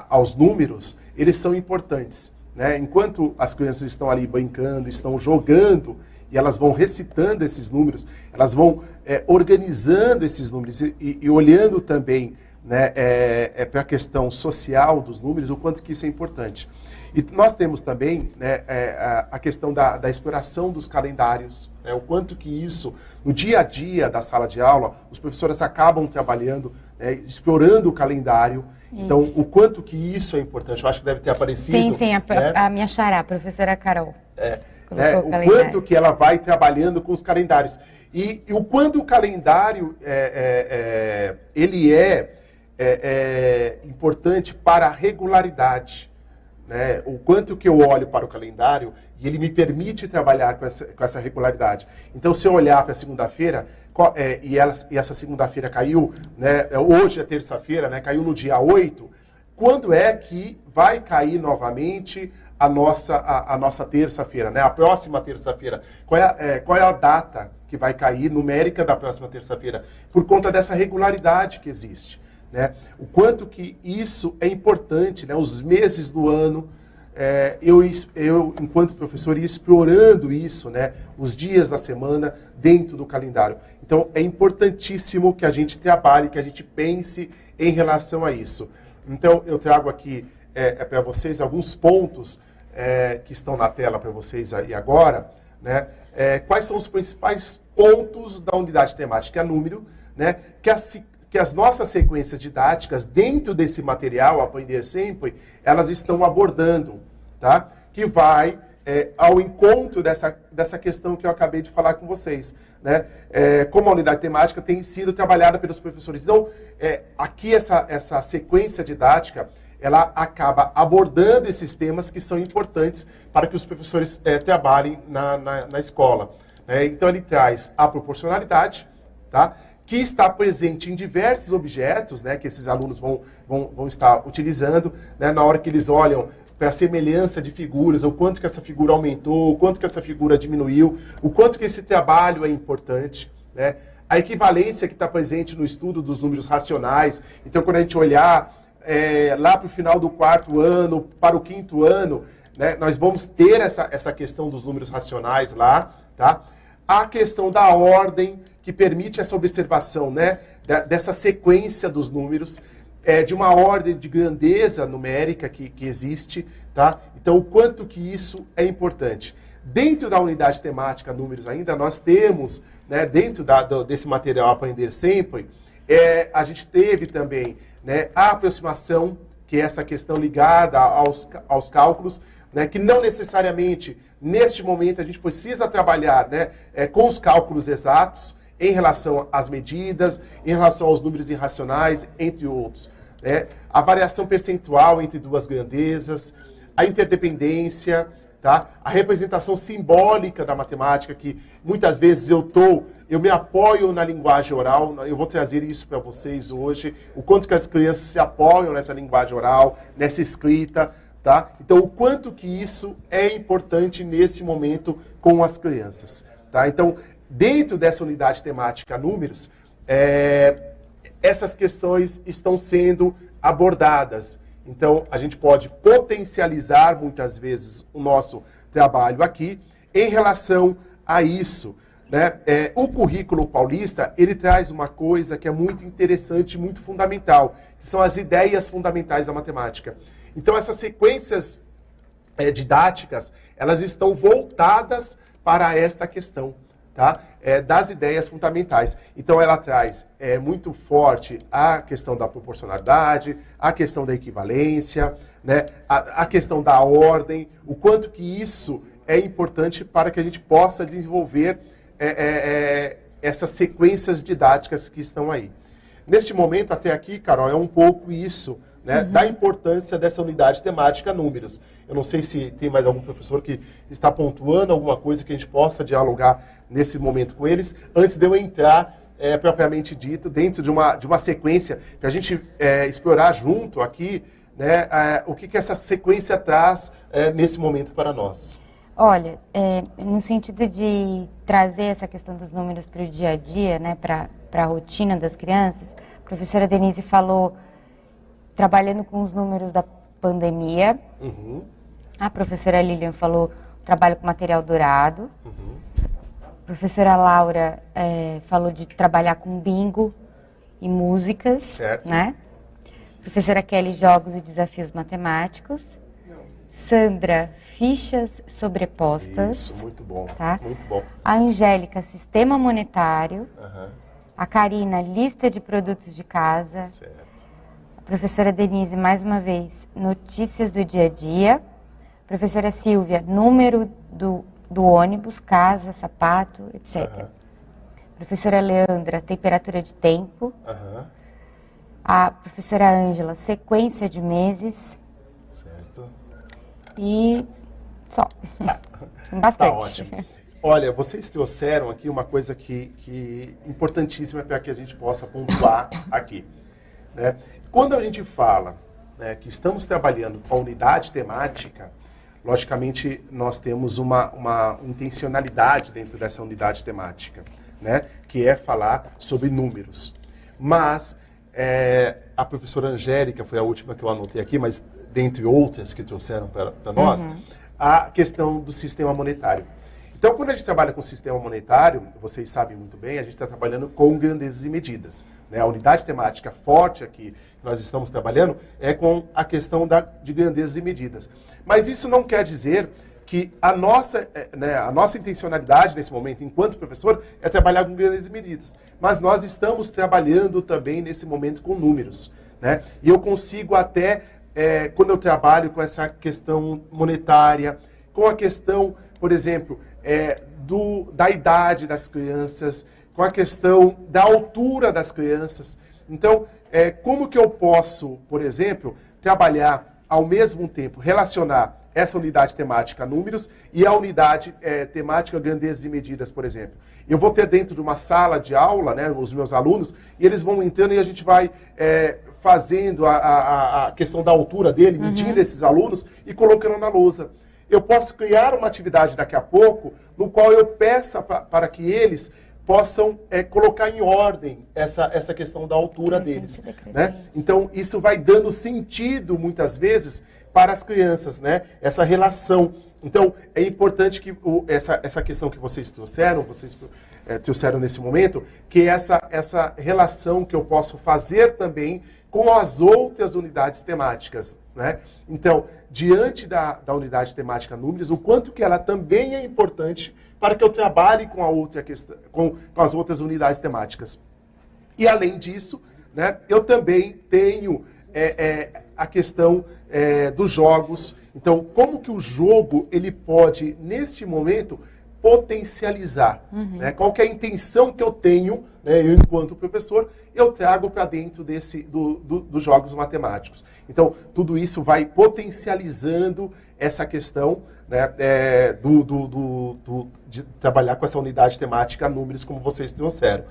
aos números, eles são importantes. né, enquanto as crianças estão ali brincando, estão jogando, e elas vão recitando esses números, elas vão organizando esses números e olhando também, né, para a questão social dos números, o quanto que isso é importante. E nós temos também, né, a questão da exploração dos calendários, né, o quanto que isso, no dia a dia da sala de aula, os professores acabam trabalhando, né, explorando o calendário. Isso. Então, o quanto que isso é importante, eu acho que deve ter aparecido. Sim, né? A minha xará, a professora Carol. Né, o quanto que ela vai trabalhando com os calendários. E o quanto o calendário ele é importante para a regularidade. Né, o quanto que eu olho para o calendário e ele me permite trabalhar com essa regularidade. Então, se eu olhar para a segunda-feira, e essa segunda-feira caiu, né, hoje é terça-feira, né, caiu no dia 8, quando é que vai cair novamente a nossa terça-feira, né, a próxima terça-feira? Qual é a data que vai cair numérica da próxima terça-feira? Por conta dessa regularidade que existe. Né? O quanto que isso é importante, né? Os meses do ano, eu, enquanto professor, ia explorando isso, né? Os dias da semana dentro do calendário. Então, é importantíssimo que a gente trabalhe, que a gente pense em relação a isso. Então, eu trago aqui para vocês alguns pontos que estão na tela para vocês aí agora, né? Quais são os principais pontos da unidade temática número, né? Que as nossas sequências didáticas, dentro desse material, Aprender Sempre, elas estão abordando, tá? Que vai ao encontro dessa questão que eu acabei de falar com vocês, né? Como a unidade temática tem sido trabalhada pelos professores. Então, aqui essa sequência didática, ela acaba abordando esses temas que são importantes para que os professores trabalhem na escola. Né? Então, ele traz a proporcionalidade, tá? Que está presente em diversos objetos, né, que esses alunos vão estar utilizando, né, na hora que eles olham para a semelhança de figuras, o quanto que essa figura aumentou, o quanto que essa figura diminuiu, o quanto que esse trabalho é importante. Né? A equivalência que está presente no estudo dos números racionais. Então, quando a gente olhar lá para o final do 4º ano, para o 5º ano, né, nós vamos ter essa questão dos números racionais lá, tá? A questão da ordem, que permite essa observação, né, dessa sequência dos números, de uma ordem de grandeza numérica que existe, tá? Então, o quanto que isso é importante. Dentro da unidade temática números ainda, nós temos, né, dentro desse material Aprender Sempre, a gente teve também, né, a aproximação, que é essa questão ligada aos cálculos, né, que não necessariamente, neste momento, a gente precisa trabalhar, né, com os cálculos exatos, em relação às medidas, em relação aos números irracionais, entre outros. Né? A variação percentual entre duas grandezas, a interdependência, tá? A representação simbólica da matemática, que muitas vezes eu me apoio na linguagem oral, eu vou trazer isso para vocês hoje, o quanto que as crianças se apoiam nessa linguagem oral, nessa escrita, tá? Então, o quanto que isso é importante nesse momento com as crianças, tá? Então, dentro dessa unidade temática números, essas questões estão sendo abordadas. Então, a gente pode potencializar, muitas vezes, o nosso trabalho aqui em relação a isso. Né? O currículo paulista, ele traz uma coisa que é muito interessante, muito fundamental, que são as ideias fundamentais da matemática. Então, essas sequências didáticas, elas estão voltadas para esta questão. Tá? Das ideias fundamentais. Então, ela traz muito forte a questão da proporcionalidade, a questão da equivalência, né? a questão da ordem, o quanto que isso é importante para que a gente possa desenvolver essas sequências didáticas que estão aí. Neste momento, até aqui, Carol, é um pouco isso, né, da importância dessa unidade temática números. Eu não sei se tem mais algum professor que está pontuando alguma coisa que a gente possa dialogar nesse momento com eles, antes de eu entrar, propriamente dito, dentro de uma sequência, para a gente explorar junto aqui, né, o que essa sequência traz nesse momento para nós. Olha, no sentido de trazer essa questão dos números para o dia a dia, né, para a rotina das crianças, a professora Denise falou trabalhando com os números da pandemia, A professora Lilian falou trabalho com material dourado. A professora Laura falou de trabalhar com bingo e músicas, Certo. né? A professora Kelly, jogos e desafios matemáticos. Sandra, fichas sobrepostas. Isso, muito bom. Tá? Muito bom. A Angélica, sistema monetário. Aham, A Karina, lista de produtos de casa. certo. A professora Denise, mais uma vez, notícias do dia a dia. A professora Silvia, número do ônibus, casa, sapato, etc. Aham. A professora Leandra, temperatura de tempo. Aham, A professora Ângela, sequência de meses. certo. E só. Bastante. Tá ótimo. Olha, vocês trouxeram aqui uma coisa que importantíssima para que a gente possa pontuar aqui, né? Quando a gente fala, né, que estamos trabalhando com a unidade temática, logicamente nós temos uma intencionalidade dentro dessa unidade temática, né, que é falar sobre números. Mas a professora Angélica foi a última que eu anotei aqui, mas dentre outras que trouxeram para nós, a questão do sistema monetário. Então, quando a gente trabalha com o sistema monetário, vocês sabem muito bem, a gente está trabalhando com grandezas e medidas, né? A unidade temática forte aqui que nós estamos trabalhando é com a questão de grandezas e medidas. Mas isso não quer dizer que a nossa intencionalidade nesse momento, enquanto professor, é trabalhar com grandezas e medidas. Mas nós estamos trabalhando também nesse momento com números, né? E eu consigo até, quando eu trabalho com essa questão monetária, com a questão, por exemplo, da idade das crianças, com a questão da altura das crianças. Então, como que eu posso, por exemplo, trabalhar ao mesmo tempo, relacionar essa unidade temática números e a unidade temática grandezas e medidas, por exemplo. Eu vou ter dentro de uma sala de aula, né, os meus alunos, e eles vão entrando e a gente vai fazendo a questão da altura dele, medindo esses alunos e colocando na lousa. Eu posso criar uma atividade daqui a pouco, no qual eu peça para que eles possam colocar em ordem essa questão da altura deles, né? Então, isso vai dando sentido, muitas vezes, para as crianças, né? Essa relação. Então, é importante que essa questão que vocês trouxeram nesse momento, que essa relação que eu posso fazer também com as outras unidades temáticas, né? Então, diante da unidade temática números, o quanto que ela também é importante para que eu trabalhe com a outra questão, com as outras unidades temáticas. E além disso, né, eu também tenho a questão dos jogos. Então, como que o jogo ele pode, neste momento, potencializar, né? Qual que é a intenção que eu tenho, né, eu enquanto professor, eu trago para dentro dos jogos matemáticos. Então, tudo isso vai potencializando essa questão, né, de trabalhar com essa unidade temática números, como vocês trouxeram.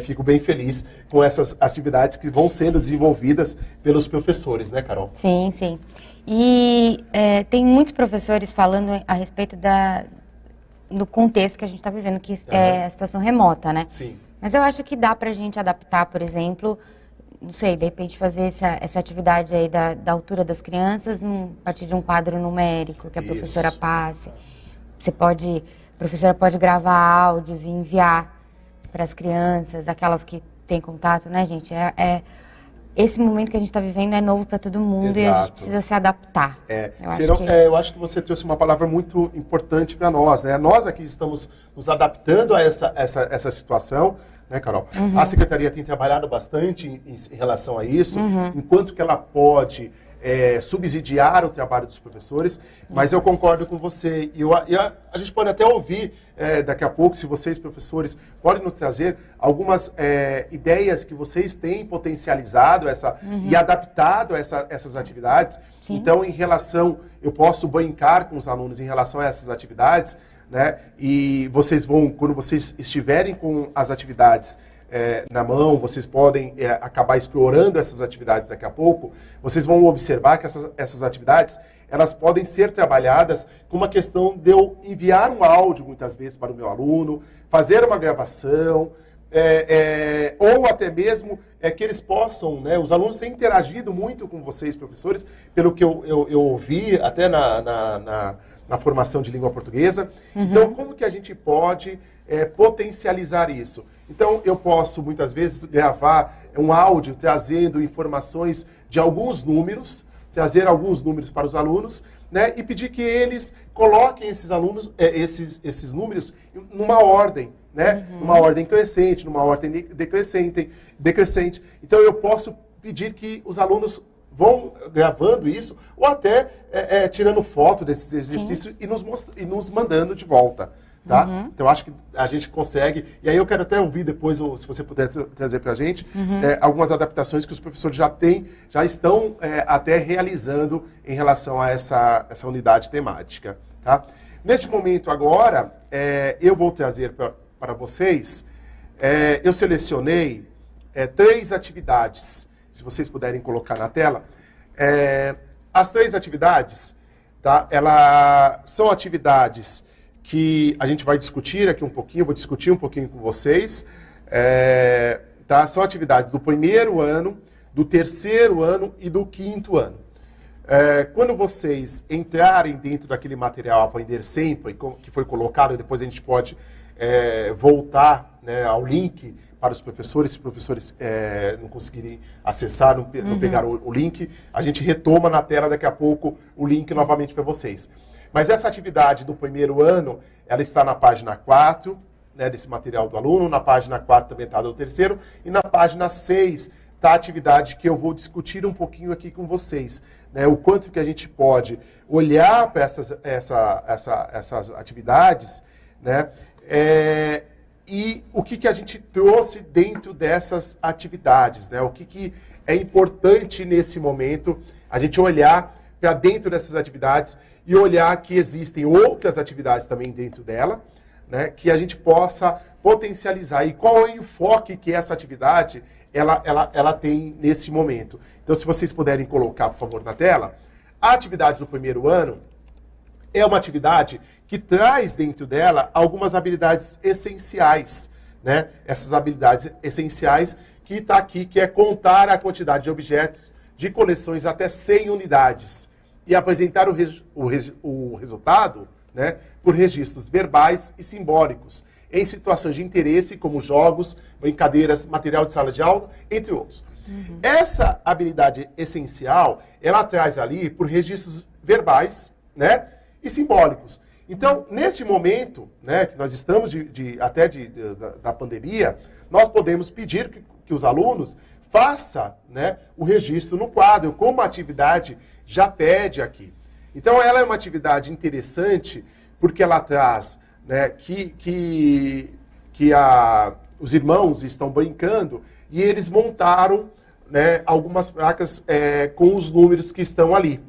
Fico bem feliz com essas atividades que vão sendo desenvolvidas pelos professores, né, Carol? Sim, sim. E tem muitos professores falando a respeito do contexto que a gente está vivendo, que é a situação remota, né? Sim. Mas eu acho que dá para a gente adaptar, por exemplo, não sei, de repente fazer essa atividade aí da altura das crianças a partir de um quadro numérico que a professora passe. A professora pode gravar áudios e enviar para as crianças, aquelas que têm contato, né, gente? Esse momento que a gente está vivendo é novo para todo mundo. Exato. E a gente precisa se adaptar. Eu acho que você trouxe uma palavra muito importante para nós, né? Nós aqui estamos nos adaptando a essa situação, né, Carol? A Secretaria tem trabalhado bastante em relação a isso, enquanto que ela pode subsidiar o trabalho dos professores, mas eu concordo com você. E a gente pode até ouvir daqui a pouco, se vocês, professores, podem nos trazer algumas ideias que vocês têm potencializado e adaptado a essas atividades. Sim. Então, eu posso brincar com os alunos em relação a essas atividades, né? E vocês quando vocês estiverem com as atividades na mão, vocês podem acabar explorando essas atividades daqui a pouco, vocês vão observar que essas atividades, elas podem ser trabalhadas com uma questão de eu enviar um áudio, muitas vezes, para o meu aluno, fazer uma gravação, ou até mesmo que eles possam, né, os alunos têm interagido muito com vocês, professores, pelo que eu ouvi até na formação de língua portuguesa. Então, como que a gente pode potencializar isso? Então, eu posso, muitas vezes, gravar um áudio trazendo informações de alguns números, trazer alguns números para os alunos, né, e pedir que eles coloquem esses alunos, esses números numa ordem, né, numa ordem crescente, numa ordem decrescente. Então, eu posso pedir que os alunos vão gravando isso, ou até tirando foto desses exercícios e nos mandando de volta. Tá? Então, acho que a gente consegue, e aí eu quero até ouvir depois, se você puder trazer para a gente, algumas adaptações que os professores já estão até realizando em relação a essa unidade temática. Tá? Neste momento agora, eu vou trazer para vocês, eu selecionei 3 atividades, se vocês puderem colocar na tela. As 3 atividades, tá? Elas são atividades que a gente vai discutir aqui um pouquinho, eu vou discutir um pouquinho com vocês. Tá? São atividades do 1º ano, do 3º ano e do 5º ano. Quando vocês entrarem dentro daquele material Aprender Sempre, que foi colocado, depois a gente pode voltar, né, ao link para os professores, se os professores não conseguirem acessar, não pegar o link, a gente retoma na tela daqui a pouco o link novamente para vocês. Mas essa atividade do 1º ano, ela está na página 4, né, desse material do aluno, na página 4 também está do 3º, e na página 6 está a atividade que eu vou discutir um pouquinho aqui com vocês. Né, o quanto que a gente pode olhar para essas atividades, né, e o que a gente trouxe dentro dessas atividades, né, o que é importante nesse momento a gente olhar para dentro dessas atividades e olhar que existem outras atividades também dentro dela, né, que a gente possa potencializar. E qual é o enfoque que essa atividade ela tem nesse momento. Então, se vocês puderem colocar, por favor, na tela, a atividade do 1º ano é uma atividade que traz dentro dela algumas habilidades essenciais, né? Essas habilidades essenciais que está aqui, que é contar a quantidade de objetos de coleções até 100 unidades e apresentar o resultado, né, por registros verbais e simbólicos, em situações de interesse, como jogos, brincadeiras, material de sala de aula, entre outros. Essa habilidade essencial, ela traz ali por registros verbais, né, e simbólicos. Então, neste momento, né, que nós estamos da pandemia, nós podemos pedir que os alunos façam, né, o registro no quadro, como a atividade já pede aqui. Então, ela é uma atividade interessante, porque ela traz, né, que os irmãos estão brincando e eles montaram, né, algumas placas com os números que estão ali.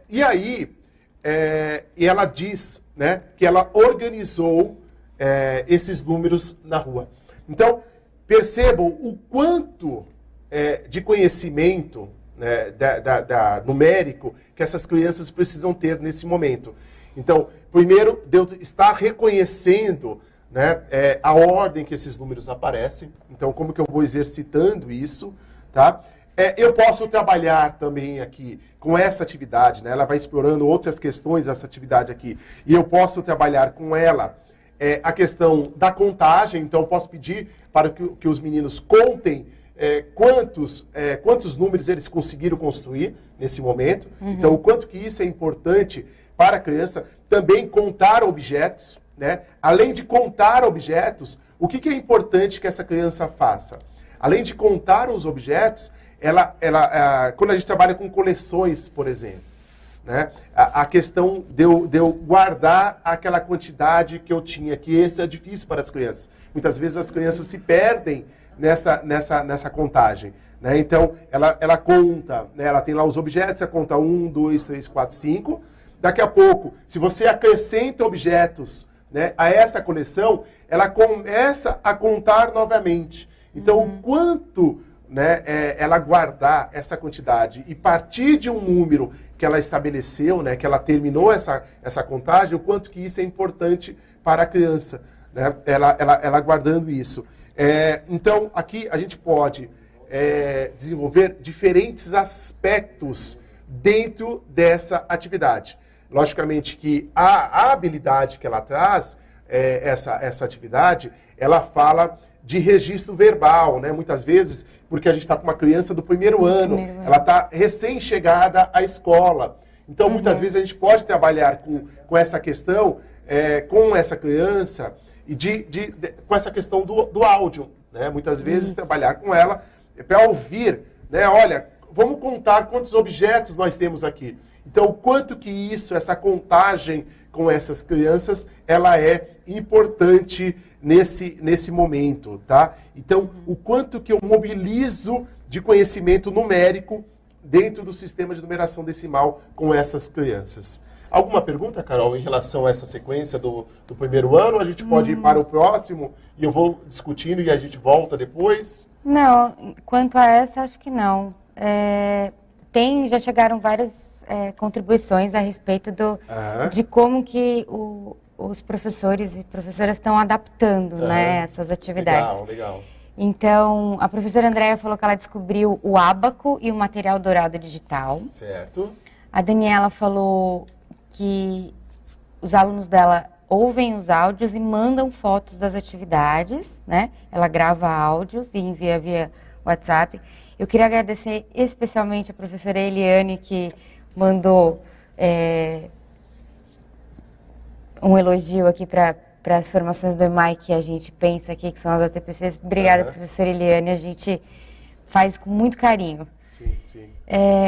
E aí, e ela diz, né, que ela organizou esses números na rua. Então, percebam o quanto de conhecimento, né, numérico que essas crianças precisam ter nesse momento. Então, primeiro, Deus está reconhecendo, né, a ordem que esses números aparecem. Então, como que eu vou exercitando isso, tá? Eu posso trabalhar também aqui com essa atividade, né? Ela vai explorando outras questões dessa atividade aqui. E eu posso trabalhar com ela a questão da contagem. Então, eu posso pedir para que os meninos contem quantos números eles conseguiram construir nesse momento. Então, o quanto que isso é importante para a criança. Também contar objetos, né? Além de contar objetos, o que é importante que essa criança faça? Além de contar os objetos, quando a gente trabalha com coleções, por exemplo, né, a questão de eu guardar aquela quantidade que eu tinha, que isso é difícil para as crianças. Muitas vezes as crianças se perdem nessa contagem, né? Então, ela conta, né, ela tem lá os objetos, ela conta 1, 2, 3, 4, 5. Daqui a pouco, se você acrescenta objetos, né, a essa coleção, ela começa a contar novamente. Então, o quanto, né, ela guardar essa quantidade e partir de um número que ela estabeleceu, né, que ela terminou essa contagem, o quanto que isso é importante para a criança, né, ela guardando isso. Então, aqui a gente pode desenvolver diferentes aspectos dentro dessa atividade. Logicamente que a habilidade que ela traz, essa atividade, ela fala de registro verbal, né? Muitas vezes, porque a gente está com uma criança do primeiro ano, ela está recém-chegada à escola. Então, muitas vezes a gente pode trabalhar com essa questão, com essa criança, e com essa questão do áudio, né? Muitas vezes trabalhar com ela para ouvir, né? Olha, vamos contar quantos objetos nós temos aqui. Então, o quanto que essa contagem com essas crianças, ela é importante nesse momento, tá? Então, o quanto que eu mobilizo de conhecimento numérico dentro do sistema de numeração decimal com essas crianças. Alguma pergunta, Carol, em relação a essa sequência do primeiro ano? A gente pode ir para o próximo e eu vou discutindo e a gente volta depois? Não, quanto a essa, acho que não. Já chegaram várias contribuições a respeito de como que os professores e professoras estão adaptando, né, essas atividades. Legal. Então, a professora Andréia falou que ela descobriu o ábaco e o material dourado digital. Certo. A Daniela falou que os alunos dela ouvem os áudios e mandam fotos das atividades, né? Ela grava áudios e envia via WhatsApp. Eu queria agradecer especialmente a professora Eliane, que mandou um elogio aqui para as formações do EMAI que a gente pensa aqui, que são as ATPCs. Obrigada, professora Eliane, a gente faz com muito carinho. Sim.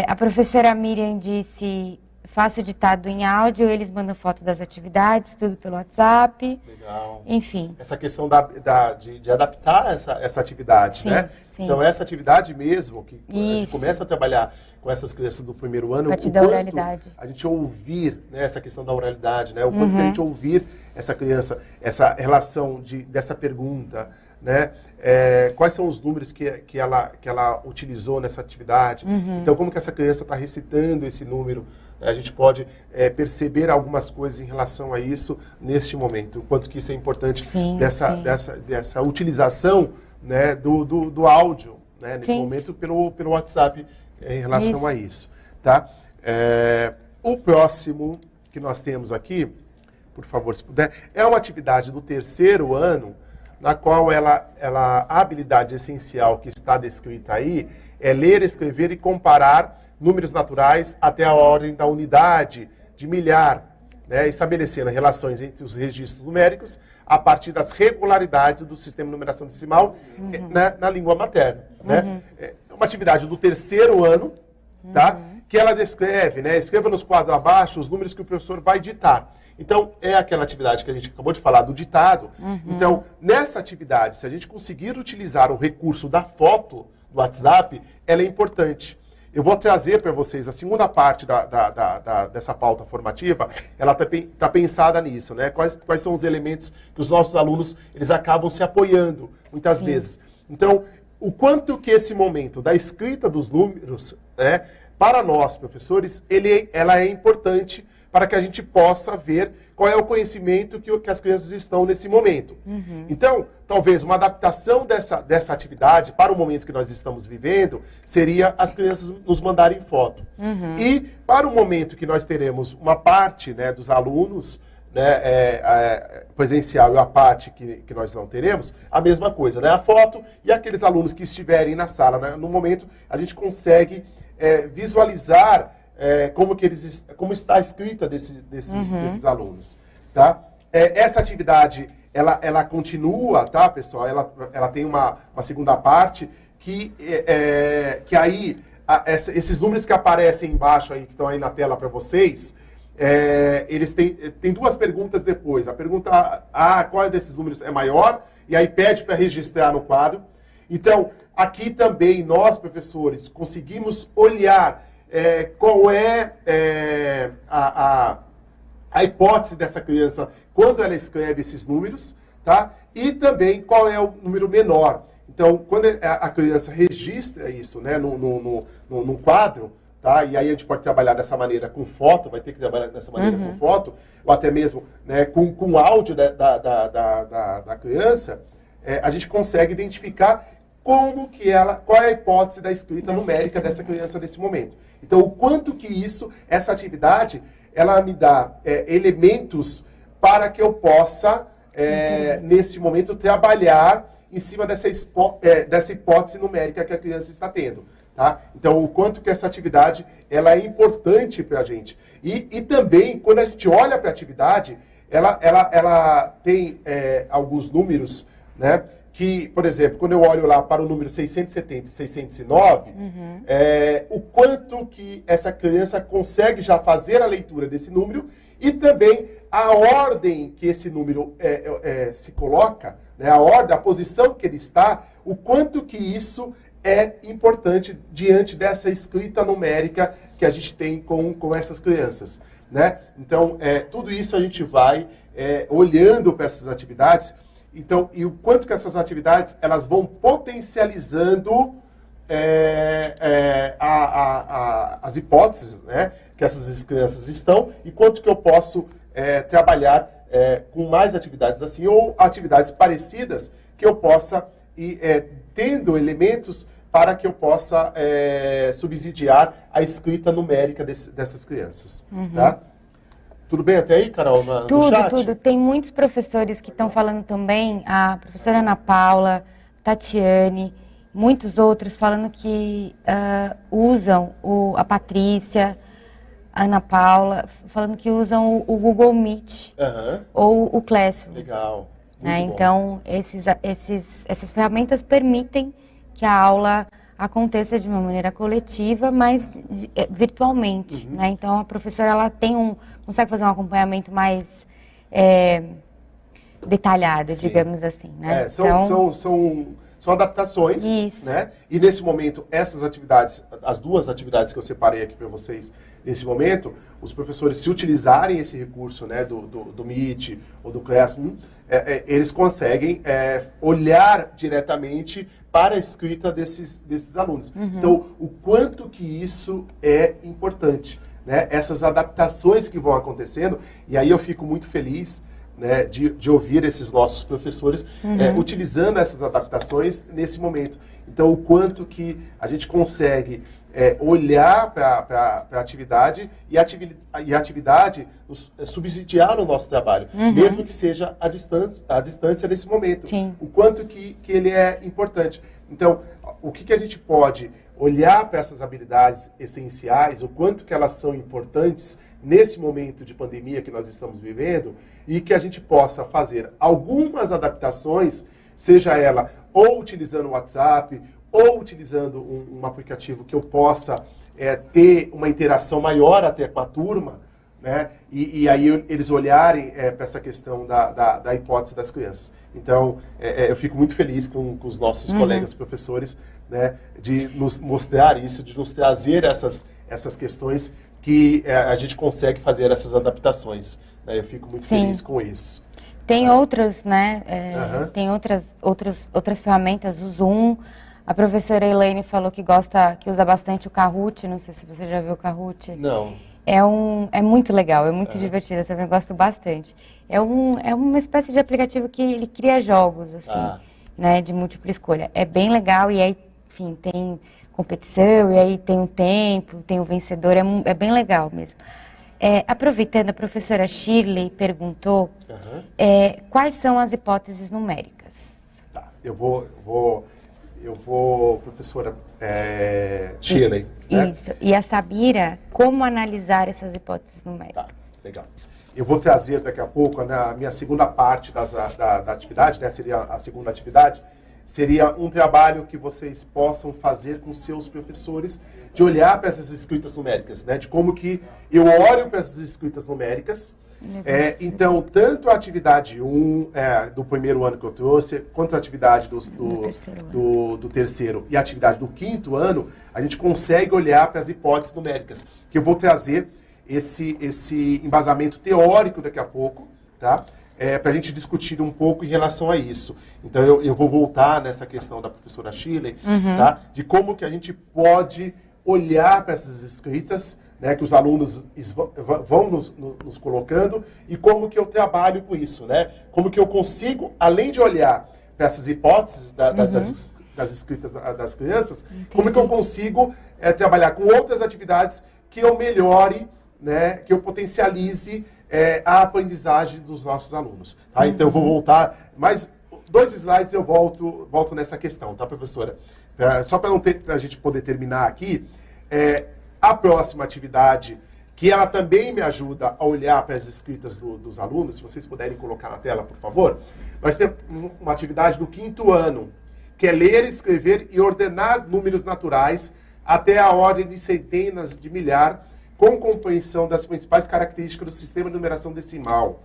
A professora Miriam disse, faço ditado em áudio, eles mandam foto das atividades, tudo pelo WhatsApp. Legal. Enfim. Essa questão de adaptar essa atividade, sim, né? Sim. Então, essa atividade mesmo, que a gente começa a trabalhar com essas crianças do primeiro ano, a partir da oralidade. A gente ouvir, né, essa questão da oralidade, né? O quanto que a gente ouvir essa criança, essa relação dessa pergunta, né? Quais são os números que ela utilizou nessa atividade. Então, como que essa criança está recitando esse número. A gente pode perceber algumas coisas em relação a isso neste momento. O quanto que isso é importante dessa utilização, né, do áudio, né, nesse momento pelo WhatsApp em relação a isso. Tá? O próximo que nós temos aqui, por favor, se puder, é uma atividade do terceiro ano, na qual a habilidade essencial que está descrita aí é ler, escrever e comparar números naturais até a ordem da unidade de milhar, né, estabelecendo relações entre os registros numéricos a partir das regularidades do sistema de numeração decimal na língua materna. Né? É uma atividade do terceiro ano, tá, que ela descreve, né, escreva nos quadros abaixo os números que o professor vai ditar. Então, é aquela atividade que a gente acabou de falar do ditado. Então, nessa atividade, se a gente conseguir utilizar o recurso da foto do WhatsApp, ela é importante. Eu vou trazer para vocês a segunda parte dessa pauta formativa, ela está pensada nisso, né? Quais são os elementos que os nossos alunos eles acabam se apoiando, muitas vezes. Então, o quanto que esse momento da escrita dos números, né, para nós, professores, ela é importante para que a gente possa ver qual é o conhecimento que as crianças estão nesse momento. Então, talvez uma adaptação dessa atividade para o momento que nós estamos vivendo seria as crianças nos mandarem foto. E para o momento que nós teremos uma parte, né, dos alunos, né, presencial e a parte que nós não teremos, a mesma coisa, né, a foto e aqueles alunos que estiverem na sala, né, no momento a gente consegue visualizar como está a escrita desses alunos, tá? Essa atividade, ela continua, tá, pessoal? Ela tem uma segunda parte que aí, esses números que aparecem embaixo aí, que estão aí na tela para vocês, eles têm duas perguntas depois. A pergunta A, qual desses números é maior? E aí pede para registrar no quadro. Então, aqui também nós, professores, conseguimos olhar qual é a hipótese dessa criança quando ela escreve esses números, tá? E também qual é o número menor. Então, quando a criança registra isso, né, no quadro, tá? E aí a gente pode trabalhar dessa maneira com foto, vai ter que trabalhar dessa maneira com foto, ou até mesmo, né, com áudio da criança. a gente consegue identificar qual é a hipótese da escrita numérica dessa criança nesse momento. Então, o quanto que essa atividade, ela me dá elementos para que eu possa, nesse momento, trabalhar em cima dessa hipótese numérica que a criança está tendo. Tá? Então, o quanto que essa atividade ela é importante para a gente. E também, quando a gente olha para a atividade, ela tem alguns números, né? Que, por exemplo, quando eu olho lá para o número 670 e 609, o quanto que essa criança consegue já fazer a leitura desse número e também a ordem que esse número se coloca, né, a posição que ele está, o quanto que isso é importante diante dessa escrita numérica que a gente tem com essas crianças. Né? Então, tudo isso a gente vai olhando para essas atividades. Então, e o quanto que essas atividades elas vão potencializando as hipóteses, né, que essas crianças estão e quanto que eu posso trabalhar com mais atividades assim ou atividades parecidas que eu possa ir tendo elementos para que eu possa subsidiar a escrita numérica dessas crianças. Tá? Tudo bem até aí, Carol, no chat? Tudo. Tem muitos professores que estão falando também, a professora Ana Paula, Tatiane, muitos outros falando que usam a Patrícia, a Ana Paula, falando que usam o Google Meet ou o Classroom. Legal. Né? Então, essas ferramentas permitem que a aula aconteça de uma maneira coletiva, mas virtualmente. Né? Então, a professora ela consegue fazer um acompanhamento mais detalhado, digamos assim. Né? São adaptações. Isso. Né? E, nesse momento, essas atividades, as duas atividades que eu separei aqui para vocês, nesse momento, os professores, se utilizarem esse recurso, né, do Meet ou do Classroom, eles conseguem olhar diretamente para a escrita desses alunos. Então, o quanto que isso é importante, né? Essas adaptações que vão acontecendo, e aí eu fico muito feliz, né, de ouvir esses nossos professores utilizando essas adaptações nesse momento. Então, o quanto que a gente consegue olhar para a atividade e a atividade subsidiar o nosso trabalho, mesmo que seja à distância nesse momento. Sim. O quanto que ele é importante. Então, o que a gente pode olhar para essas habilidades essenciais, o quanto que elas são importantes nesse momento de pandemia que nós estamos vivendo e que a gente possa fazer algumas adaptações, seja ela ou utilizando o WhatsApp ou utilizando um aplicativo que eu possa ter uma interação maior até com a turma, né? E aí eles olharem para essa questão da hipótese das crianças. Então, eu fico muito feliz com os nossos colegas professores, né, de nos mostrar isso, de nos trazer essas questões que a gente consegue fazer essas adaptações. Né? Eu fico muito feliz com isso. Tem outras, né? Tem outras ferramentas, o Zoom. A professora Elaine falou que usa bastante o Kahoot. Não sei se você já viu o Kahoot. Não. É muito legal, é muito divertido, eu também gosto bastante. É uma espécie de aplicativo que ele cria jogos, assim, né, de múltipla escolha. É bem legal e aí, enfim, tem competição e aí tem um tempo, tem o vencedor, é bem legal mesmo. Aproveitando, a professora Shirley perguntou quais são as hipóteses numéricas. Tá, eu vou professora Shirley. Né? Isso. E a Sabira, como analisar essas hipóteses numéricas? Tá, legal. Eu vou trazer daqui a pouco, na minha segunda parte da atividade, né, seria a segunda atividade, seria um trabalho que vocês possam fazer com seus professores, de olhar para essas escritas numéricas, né, de como que eu olho para essas escritas numéricas. Então, tanto a atividade 1 do primeiro ano que eu trouxe, quanto a atividade do terceiro e a atividade do quinto ano, a gente consegue olhar para as hipóteses numéricas, que eu vou trazer esse embasamento teórico daqui a pouco, tá? Para a gente discutir um pouco em relação a isso. Então, eu vou voltar nessa questão da professora Shirley, tá? De como que a gente pode olhar para essas escritas, né, que os alunos vão nos colocando, e como que eu trabalho com isso, né? Como que eu consigo, além de olhar essas hipóteses das escritas das crianças, como que eu consigo trabalhar com outras atividades que eu melhore, né, que eu potencialize a aprendizagem dos nossos alunos. Tá? Então, eu vou voltar, mais 2 slides eu volto nessa questão, tá, professora? Só para a gente poder terminar aqui, a próxima atividade, que ela também me ajuda a olhar para as escritas dos alunos, se vocês puderem colocar na tela, por favor. Nós temos uma atividade do 5º ano, que é ler, escrever e ordenar números naturais até a ordem de centenas de milhar, com compreensão das principais características do sistema de numeração decimal.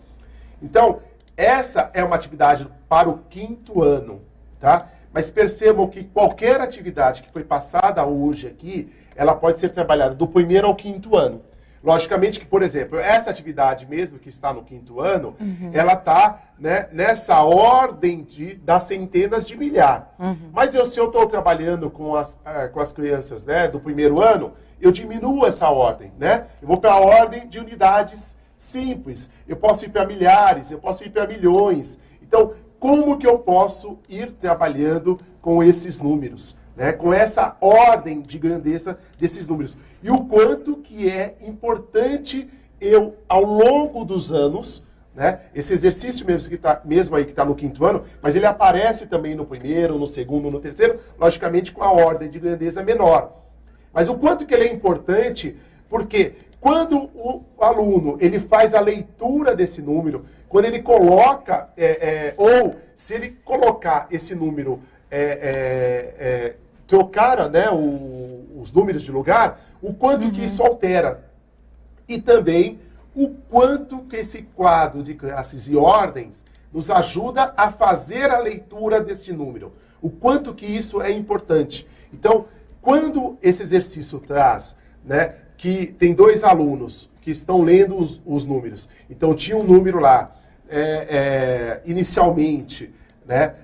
Então, essa é uma atividade para o 5º ano, tá? Mas percebam que qualquer atividade que foi passada hoje aqui, ela pode ser trabalhada do 1º ao 5º ano. Logicamente que, por exemplo, essa atividade mesmo que está no 5º ano, ela está, né, nessa ordem das centenas de milhar. Mas se eu estou trabalhando com as crianças, né, do 1º ano, eu diminuo essa ordem, né? Eu vou para a ordem de unidades simples. Eu posso ir para milhares, eu posso ir para milhões. Então, como que eu posso ir trabalhando com esses números? Né, com essa ordem de grandeza desses números. E o quanto que é importante eu, ao longo dos anos, né, esse exercício mesmo aí que está no 5º ano, mas ele aparece também no 1º, no 2º, no 3º, logicamente com a ordem de grandeza menor. Mas o quanto que ele é importante, porque quando o aluno ele faz a leitura desse número, quando ele coloca, ou se ele colocar esse número trocar, né, os números de lugar, o quanto que isso altera. E também o quanto que esse quadro de classes e ordens nos ajuda a fazer a leitura desse número. O quanto que isso é importante. Então, quando esse exercício traz, né, que tem 2 alunos que estão lendo os números, então tinha um número lá, inicialmente, né,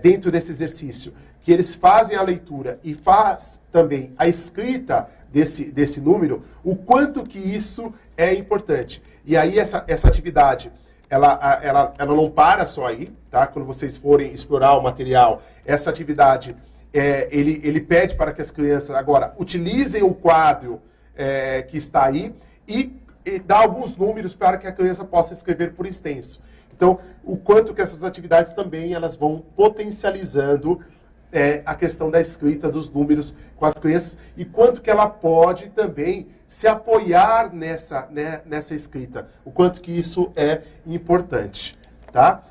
dentro desse exercício, que eles fazem a leitura e faz também a escrita desse número, o quanto que isso é importante. E aí essa atividade, ela não para só aí, tá? Quando vocês forem explorar o material, essa atividade, ele pede para que as crianças agora utilizem o quadro que está aí e dá alguns números para que a criança possa escrever por extenso. Então, o quanto que essas atividades também elas vão potencializando a questão da escrita dos números com as crianças e quanto que ela pode também se apoiar nessa escrita, o quanto que isso é importante, tá?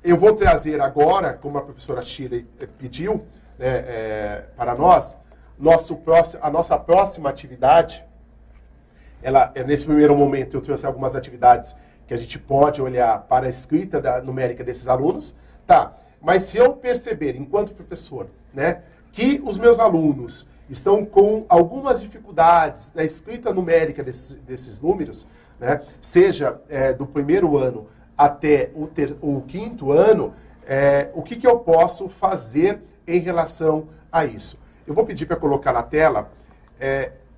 Eu vou trazer agora, como a professora Shirley pediu, né, para nós, a nossa próxima atividade, nesse primeiro momento eu trouxe algumas atividades que a gente pode olhar para a escrita numérica desses alunos, tá? Mas se eu perceber, enquanto professor, né, que os meus alunos estão com algumas dificuldades na escrita numérica desses números, né, seja do 1º ano até o 5º ano, o que eu posso fazer em relação a isso? Eu vou pedir para colocar na tela,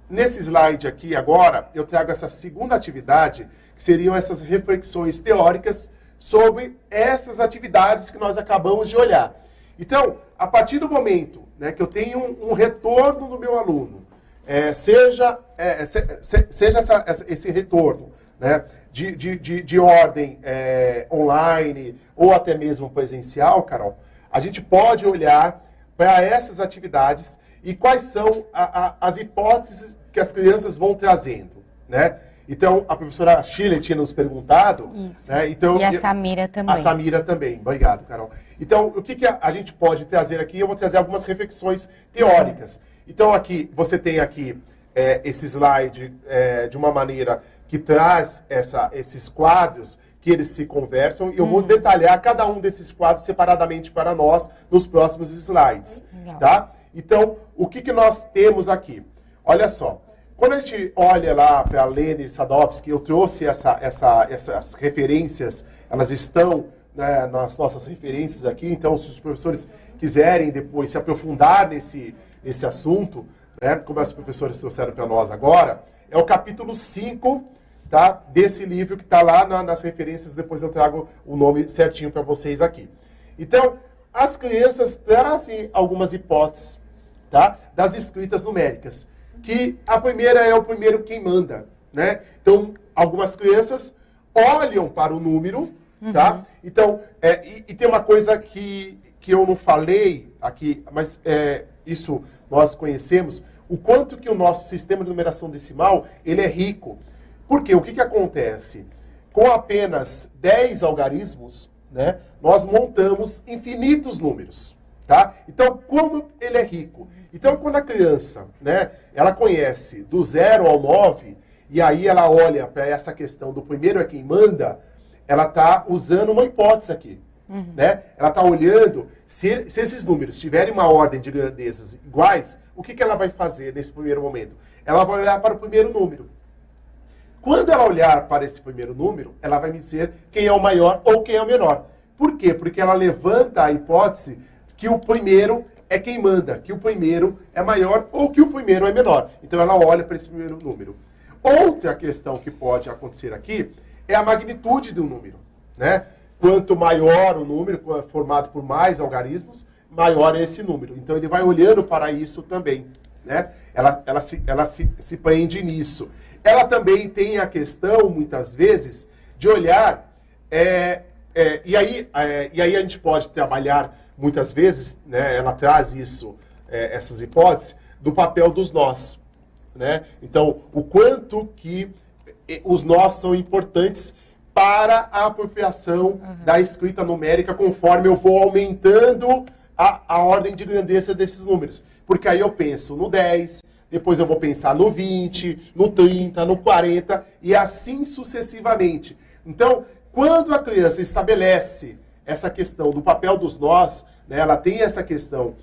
nesse slide aqui agora, eu trago essa segunda atividade, que seriam essas reflexões teóricas sobre essas atividades que nós acabamos de olhar. Então, a partir do momento, né, que eu tenho um retorno do meu aluno, seja esse retorno, né, de ordem online ou até mesmo presencial, Carol, a gente pode olhar para essas atividades e quais são as hipóteses que as crianças vão trazendo, né? Então, a professora Shirley tinha nos perguntado. Né? Então, e a Samira também. A Samira também. Obrigado, Carol. Então, o que a gente pode trazer aqui? Eu vou trazer algumas reflexões teóricas. Então, aqui, você tem aqui esse slide de uma maneira que traz esses quadros que eles se conversam. E eu vou detalhar cada um desses quadros separadamente para nós nos próximos slides. Tá? Então, o que nós temos aqui? Olha só. Quando a gente olha lá para a Lene Sadowski, eu trouxe essas referências, elas estão, né, nas nossas referências aqui, então se os professores quiserem depois se aprofundar nesse assunto, né, como as professoras trouxeram para nós agora, é o capítulo 5, tá, desse livro que está lá nas referências, depois eu trago o nome certinho para vocês aqui. Então, as crianças trazem algumas hipóteses, tá? Das escritas numéricas. Que a primeira é o primeiro quem manda, né? Então, algumas crianças olham para o número, tá? Então, e tem uma coisa que eu não falei aqui, mas isso nós conhecemos, o quanto que o nosso sistema de numeração decimal, ele é rico. Por quê? O que acontece? Com apenas 10 algarismos, né, nós montamos infinitos números. Tá? Então, como ele é rico? Então, quando a criança, né, ela conhece do 0 ao 9, e aí ela olha para essa questão do primeiro é quem manda, ela está usando uma hipótese aqui. Né? Ela está olhando, se esses números tiverem uma ordem de grandezas iguais, o que ela vai fazer nesse primeiro momento? Ela vai olhar para o primeiro número. Quando ela olhar para esse primeiro número, ela vai me dizer quem é o maior ou quem é o menor. Por quê? Porque ela levanta a hipótese que o primeiro é quem manda, que o primeiro é maior ou que o primeiro é menor. Então ela olha para esse primeiro número. Outra questão que pode acontecer aqui é a magnitude do número, né? Quanto maior o número, formado por mais algarismos, maior é esse número. Então ele vai olhando para isso também, né? Ela se prende nisso. Ela também tem a questão, muitas vezes, de olhar, e aí a gente pode trabalhar, muitas vezes, né, ela traz isso, essas hipóteses, do papel dos nós. Né? Então, o quanto que os nós são importantes para a apropriação da escrita numérica conforme eu vou aumentando a ordem de grandeza desses números. Porque aí eu penso no 10, depois eu vou pensar no 20, no 30, no 40 e assim sucessivamente. Então, quando a criança estabelece essa questão do papel dos nós, né, ela tem essa questão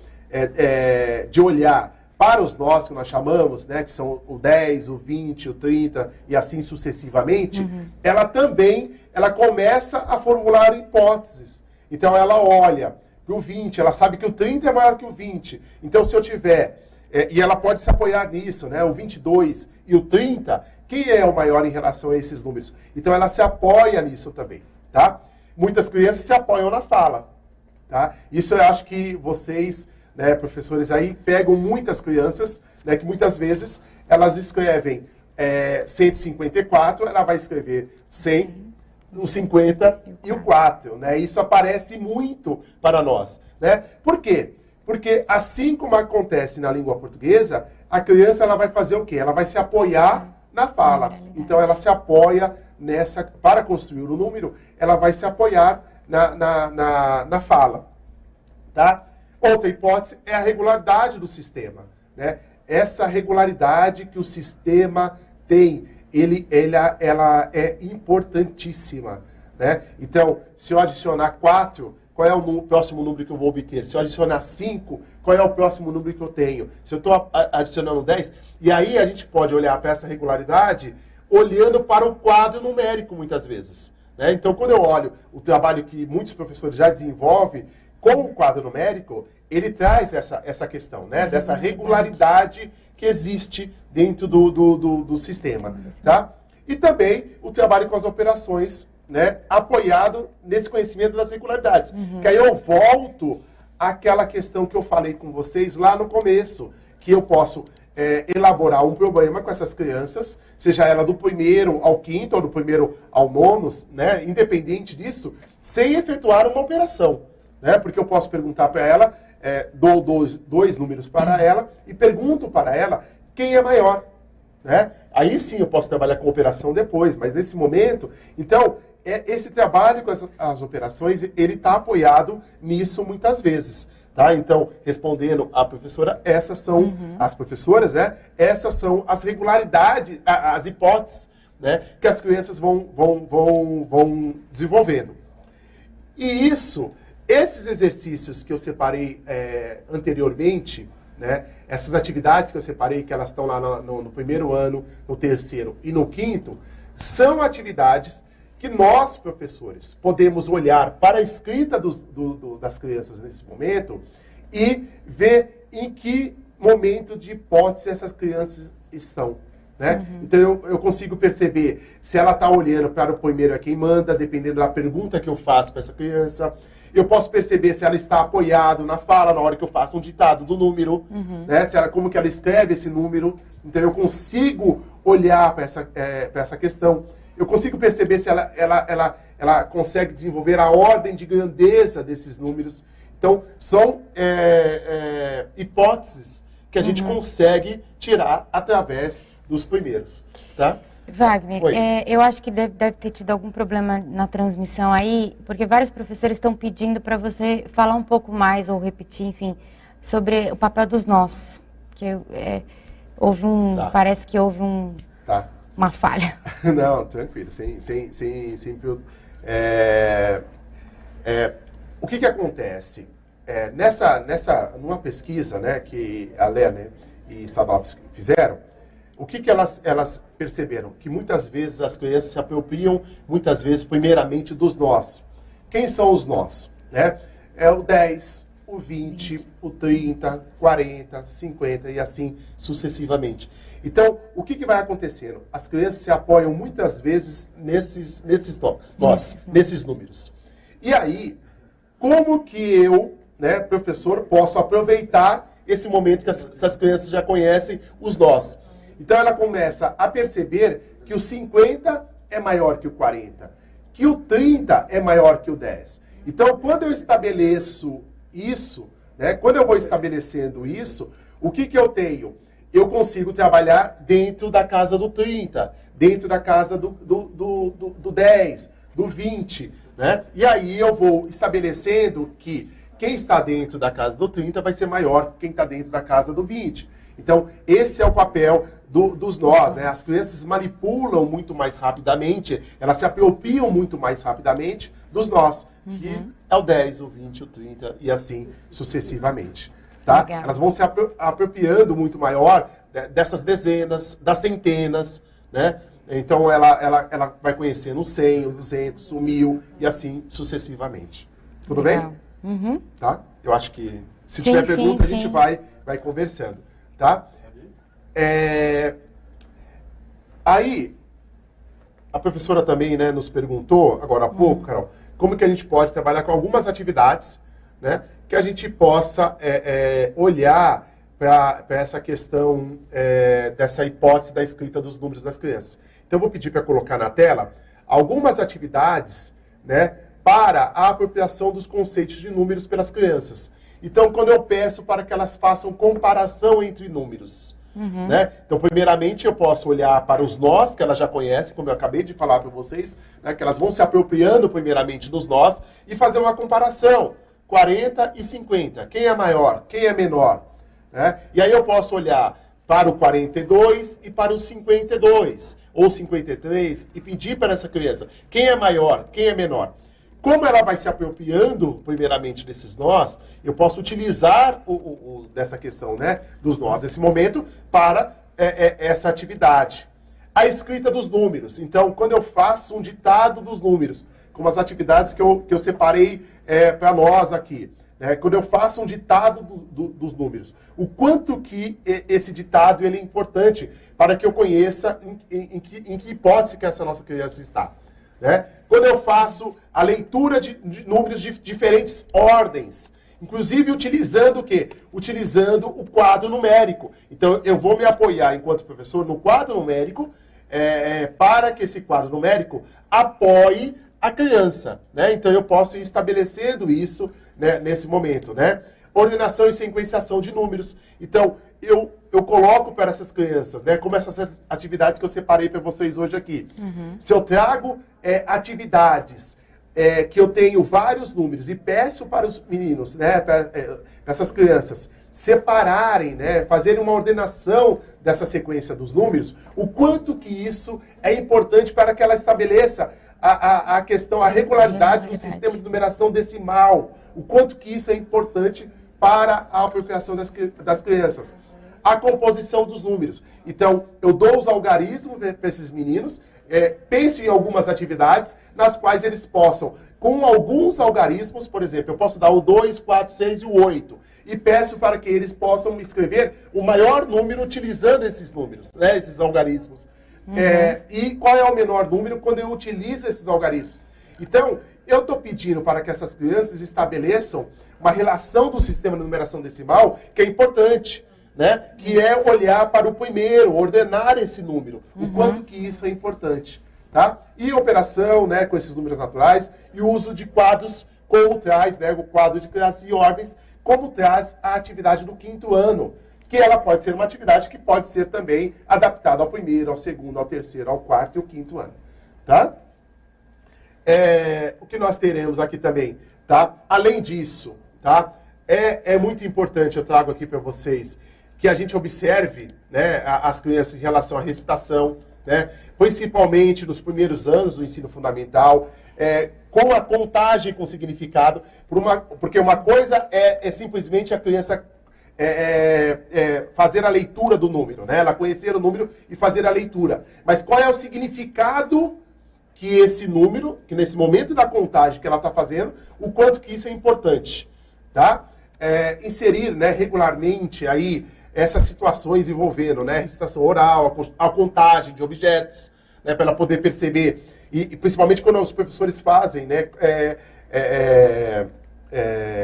de olhar para os nós que nós chamamos, né, que são o 10, o 20, o 30 e assim sucessivamente, ela começa a formular hipóteses. Então ela olha para o 20, ela sabe que o 30 é maior que o 20. Então se eu tiver, e ela pode se apoiar nisso, né, o 22 e o 30, quem é o maior em relação a esses números? Então ela se apoia nisso também, tá? Muitas crianças se apoiam na fala, tá? Isso eu acho que vocês, né, professores aí, pegam muitas crianças, né, que muitas vezes elas escrevem 154, ela vai escrever 100, o 50 e o 4. Né? Isso aparece muito para nós. Né? Por quê? Porque assim como acontece na língua portuguesa, a criança ela vai fazer o quê? Ela vai se apoiar na fala. Então ela se apoia nessa, para construir o número, ela vai se apoiar na fala. Tá? Outra hipótese é a regularidade do sistema. Né? Essa regularidade que o sistema tem, ela é importantíssima. Né? Então, se eu adicionar 4, qual é o próximo número que eu vou obter? Se eu adicionar 5, qual é o próximo número que eu tenho? Se eu estou adicionando 10, e aí a gente pode olhar para essa regularidade olhando para o quadro numérico, muitas vezes. Né? Então, quando eu olho o trabalho que muitos professores já desenvolvem com o quadro numérico, ele traz essa questão, né? Dessa regularidade que existe dentro do sistema. Tá? E também o trabalho com as operações, né? Apoiado nesse conhecimento das regularidades. Que aí eu volto àquela questão que eu falei com vocês lá no começo, que eu posso elaborar um problema com essas crianças, seja ela do primeiro ao quinto ou do primeiro ao nono, né? Independente disso, sem efetuar uma operação. Né? Porque eu posso perguntar para ela, dou dois números para ela e pergunto para ela quem é maior. Né? Aí sim eu posso trabalhar com operação depois, mas nesse momento, então, esse trabalho com as operações, ele está apoiado nisso muitas vezes. Tá? Então, respondendo à professora, essas são as professoras, né? Essas são as regularidades, as hipóteses, né? Que as crianças vão desenvolvendo. E esses exercícios que eu separei anteriormente, né? Essas atividades que eu separei, que elas estão lá no primeiro ano, no terceiro e no quinto, são atividades que nós, professores, podemos olhar para a escrita das crianças nesse momento e ver em que momento de hipótese essas crianças estão. Né? Então eu consigo perceber se ela está olhando para o primeiro é quem manda, dependendo da pergunta que eu faço para essa criança. Eu posso perceber se ela está apoiada na fala, na hora que eu faço um ditado do número, né? Se ela, como que ela escreve esse número. Então eu consigo olhar para essa questão. Eu consigo perceber se ela consegue desenvolver a ordem de grandeza desses números. Então, são hipóteses que a gente consegue tirar através dos primeiros, tá? Wagner, eu acho que deve ter tido algum problema na transmissão aí, porque vários professores estão pedindo para você falar um pouco mais, ou repetir, enfim, sobre o papel dos nós. Que houve parece que houve uma falha. Não, tranquilo, o que acontece? Numa pesquisa, né, que a Lerner e Sadowski fizeram, o que elas perceberam? Que muitas vezes as crianças se apropriam, muitas vezes, primeiramente, dos nós. Quem são os nós? Né? É o 10, o 20, o 30, 40, 50 e assim sucessivamente. Então, o que vai acontecendo? As crianças se apoiam muitas vezes nesses números. E aí, como que eu, né, professor, posso aproveitar esse momento que essas crianças já conhecem os nós? Então, ela começa a perceber que o 50 é maior que o 40, que o 30 é maior que o 10. Então, quando eu estabeleço isso, né, quando eu vou estabelecendo isso, o que eu tenho? Eu consigo trabalhar dentro da casa do 30, dentro da casa do 10, do 20, né? E aí eu vou estabelecendo que quem está dentro da casa do 30 vai ser maior que quem está dentro da casa do 20. Então, esse é o papel dos nós, né? As crianças manipulam muito mais rapidamente, elas se apropriam muito mais rapidamente dos nós, que é o 10, o 20, o 30 e assim sucessivamente. Tá? Elas vão se apropriando muito maior dessas dezenas, das centenas, né? Então, ela vai conhecendo o 100, o 200, o 1000 e assim sucessivamente. Tudo bem? Tá? Eu acho que, se tiver pergunta, a gente vai conversando. Tá? Aí, a professora também, né, nos perguntou, agora há pouco, Carol, como que a gente pode trabalhar com algumas atividades, né, que a gente possa olhar para essa questão dessa hipótese da escrita dos números das crianças. Então, eu vou pedir para colocar na tela algumas atividades, né, para a apropriação dos conceitos de números pelas crianças. Então, quando eu peço para que elas façam comparação entre números, né? Então, primeiramente, eu posso olhar para os nós, que elas já conhecem, como eu acabei de falar para vocês, né, que elas vão se apropriando primeiramente dos nós e fazer uma comparação. 40 e 50. Quem é maior? Quem é menor? Né? E aí eu posso olhar para o 42 e para o 52, ou 53, e pedir para essa criança, quem é maior? Quem é menor? Como ela vai se apropriando, primeiramente, desses nós, eu posso utilizar dessa questão, né, dos nós, nesse momento, para essa atividade. A escrita dos números. Então, quando eu faço um ditado dos números, como as atividades que eu separei para nós aqui, né, quando eu faço um ditado dos números, o quanto que esse ditado ele é importante para que eu conheça em que hipótese que essa nossa criança está. Né? Quando eu faço a leitura de números de diferentes ordens, inclusive utilizando o quê? Utilizando o quadro numérico. Então, eu vou me apoiar, enquanto professor, no quadro numérico, para que esse quadro numérico apoie a criança. Né? Então, eu posso ir estabelecendo isso, né, nesse momento. Né? Ordenação e sequenciação de números. Então, eu coloco para essas crianças, né, como essas atividades que eu separei para vocês hoje aqui. Se eu trago atividades que eu tenho vários números e peço para os meninos, né, para essas crianças, separarem, né, fazerem uma ordenação dessa sequência dos números, o quanto que isso é importante para que ela estabeleça a questão, a regularidade do sistema de numeração decimal, o quanto que isso é importante para a apropriação das crianças. A composição dos números. Então, eu dou os algarismos para esses meninos, penso em algumas atividades nas quais eles possam com alguns algarismos, por exemplo, eu posso dar o 2, 4, 6 e o 8, e peço para que eles possam me escrever o maior número utilizando esses números, né, esses algarismos. E qual é o menor número quando eu utilizo esses algarismos? Então, eu estou pedindo para que essas crianças estabeleçam uma relação do sistema de numeração decimal que é importante, né? Que é olhar para o primeiro, ordenar esse número, o quanto que isso é importante. Tá? E operação, né, com esses números naturais e o uso de quadros como traz, né, o quadro de classes e ordens, como traz a atividade do 5º ano, que ela pode ser uma atividade que pode ser também adaptada ao 1º, ao 2º, ao 3º, ao 4º e ao 5º ano. Tá? O que nós teremos aqui também, tá? Além disso, tá? É muito importante, eu trago aqui para vocês, que a gente observe, né, as crianças em relação à recitação, né? Principalmente nos primeiros anos do ensino fundamental, com a contagem com significado, porque uma coisa é simplesmente a criança fazer a leitura do número, né? Ela conhecer o número e fazer a leitura. Mas qual é o significado que esse número, que nesse momento da contagem que ela está fazendo, o quanto que isso é importante, tá? Inserir, né, regularmente aí essas situações envolvendo, né, recitação oral, a contagem de objetos, né, para ela poder perceber, e principalmente quando os professores fazem, né,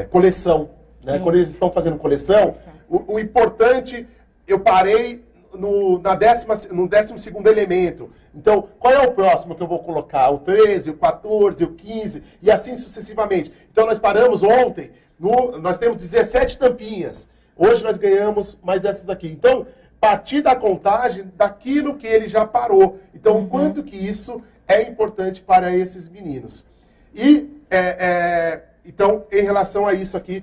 coleção, né, quando eles estão fazendo coleção, o importante, eu parei no 12º elemento, então qual é o próximo que eu vou colocar? O 13, o 14, o 15, e assim sucessivamente. Então nós paramos ontem, nós temos 17 tampinhas, hoje nós ganhamos mais essas aqui. Então, partir da contagem daquilo que ele já parou. Então, o quanto que isso é importante para esses meninos. E, então, em relação a isso aqui,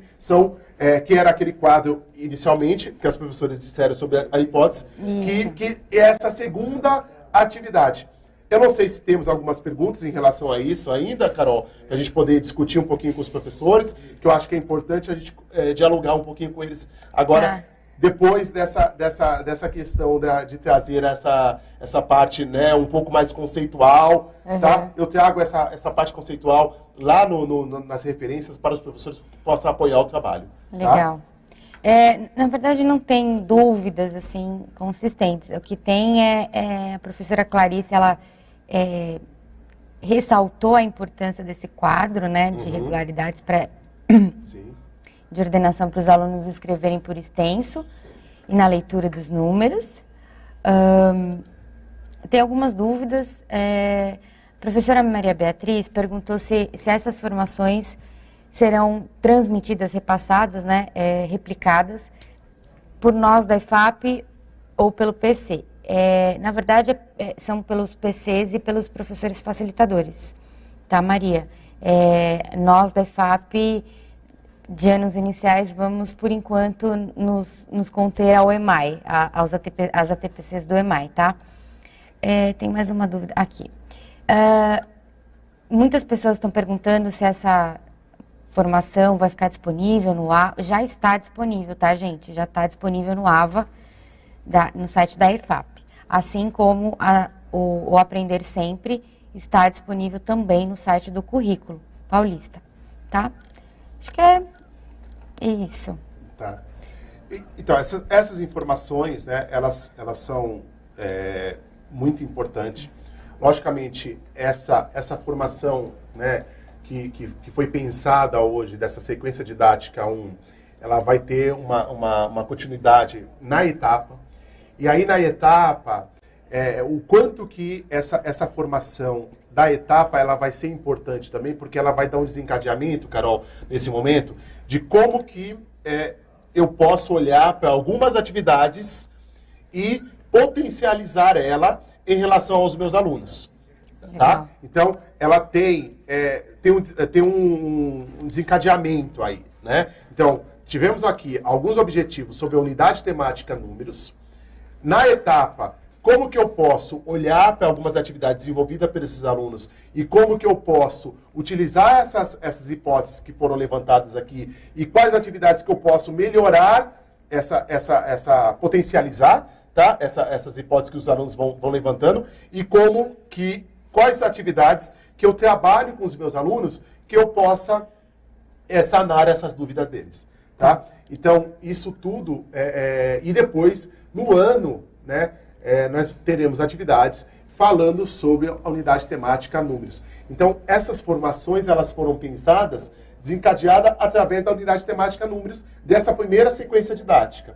que era aquele quadro inicialmente, que as professoras disseram sobre a hipótese, que é essa segunda atividade. Eu não sei se temos algumas perguntas em relação a isso ainda, Carol, para a gente poder discutir um pouquinho com os professores, que eu acho que é importante a gente dialogar um pouquinho com eles agora, depois dessa questão de trazer essa parte, né, um pouco mais conceitual, tá? Eu trago essa parte conceitual lá nas referências para os professores que possam apoiar o trabalho. Legal. Tá? Na verdade, não tem dúvidas assim consistentes. O que tem a professora Clarice, ela ressaltou a importância desse quadro, né, de regularidades de ordenação para os alunos escreverem por extenso e na leitura dos números. Tem algumas dúvidas. A professora Maria Beatriz perguntou se essas formações serão transmitidas, repassadas, né, replicadas por nós da IFAP ou pelo PC. Na verdade, são pelos PCs e pelos professores facilitadores, tá, Maria? Nós da IFAP, de anos iniciais, vamos, por enquanto, nos conter ao EMAI, às ATPCs do EMAI, tá? Tem mais uma dúvida aqui. Muitas pessoas estão perguntando se essa formação vai ficar disponível no AVA. Já está disponível, tá, gente? Já está disponível no AVA, no site da IFAP. Assim como o Aprender Sempre está disponível também no site do Currículo Paulista, tá? Acho que é isso. Tá. Então, essas informações, né, elas são muito importantes. Logicamente, essa formação, né, que foi pensada hoje, dessa sequência didática 1, ela vai ter uma continuidade na etapa. E aí, na etapa, o quanto que essa formação da etapa ela vai ser importante também, porque ela vai dar um desencadeamento, Carol, nesse momento, de como que eu posso olhar para algumas atividades e potencializar ela em relação aos meus alunos. Tá? Então, ela tem um desencadeamento aí, né? Então, tivemos aqui alguns objetivos sobre a unidade temática números. Na etapa, como que eu posso olhar para algumas atividades desenvolvidas por esses alunos e como que eu posso utilizar essas hipóteses que foram levantadas aqui e quais atividades que eu posso melhorar, potencializar, tá? Essas hipóteses que os alunos vão levantando e quais atividades que eu trabalho com os meus alunos que eu possa sanar essas dúvidas deles. Tá? Então, isso tudo, e depois, no ano, né, nós teremos atividades falando sobre a unidade temática números. Então, essas formações, elas foram pensadas, desencadeadas através da unidade temática números, dessa primeira sequência didática.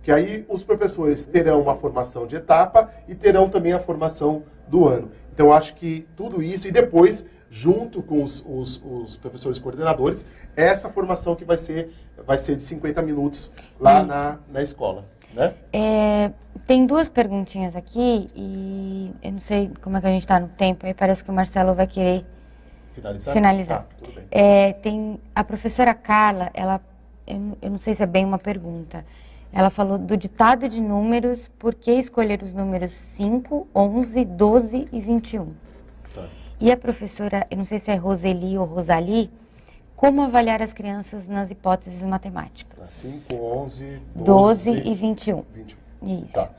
Que aí os professores terão uma formação de etapa e terão também a formação do ano. Então, acho que tudo isso, e depois, junto com os professores coordenadores, essa formação que vai ser de 50 minutos lá na escola. Né? Tem duas perguntinhas aqui, e eu não sei como é que a gente está no tempo, aí parece que o Marcelo vai querer finalizar. Ah, tudo bem. Tem a professora Carla, eu não sei se é bem uma pergunta, ela falou do ditado de números, por que escolher os números 5, 11, 12 e 21? Tá. E a professora, eu não sei se é Roseli ou Rosali, como avaliar as crianças nas hipóteses matemáticas? 5, 11, 12 e 21. 21. Isso. Tá.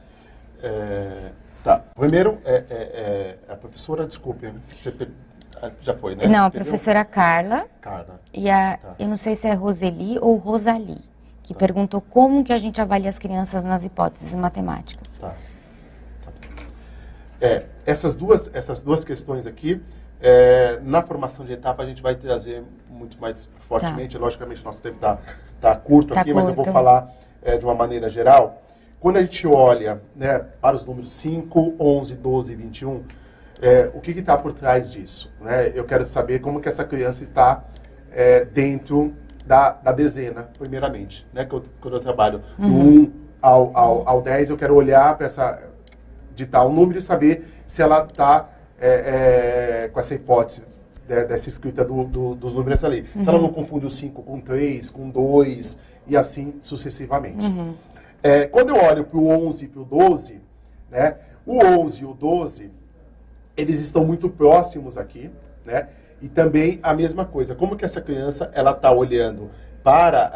Tá. Primeiro, a professora, desculpe, já foi, né? Não, a professora Carla. Carla. E tá. eu não sei se é Roseli ou Rosali, que perguntou como que a gente avalia as crianças nas hipóteses matemáticas. Tá. Essas duas questões aqui, na formação de etapa a gente vai trazer muito mais fortemente. Tá. Logicamente, nosso tempo está curto aqui, mas eu vou falar de uma maneira geral. Quando a gente olha, né, para os números 5, 11, 12 e 21, o que está por trás disso? Né? Eu quero saber como que essa criança está dentro da dezena, primeiramente. Né? Quando eu trabalho do 1 ao 10, eu quero olhar para digitar um número e saber se ela está com essa hipótese dessa escrita dos números ali. Se ela não confunde o 5 com 3, com 2 e assim sucessivamente. Quando eu olho para o 11 e para o 12, né, o 11 e o 12, eles estão muito próximos aqui, né? E também a mesma coisa, como que essa criança ela está olhando para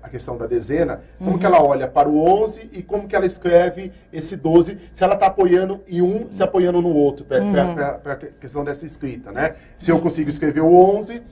a questão da dezena, como que ela olha para o 11 e como que ela escreve esse 12, se ela está apoiando em um, se apoiando no outro, para a questão dessa escrita, né? Se eu consigo escrever o 11,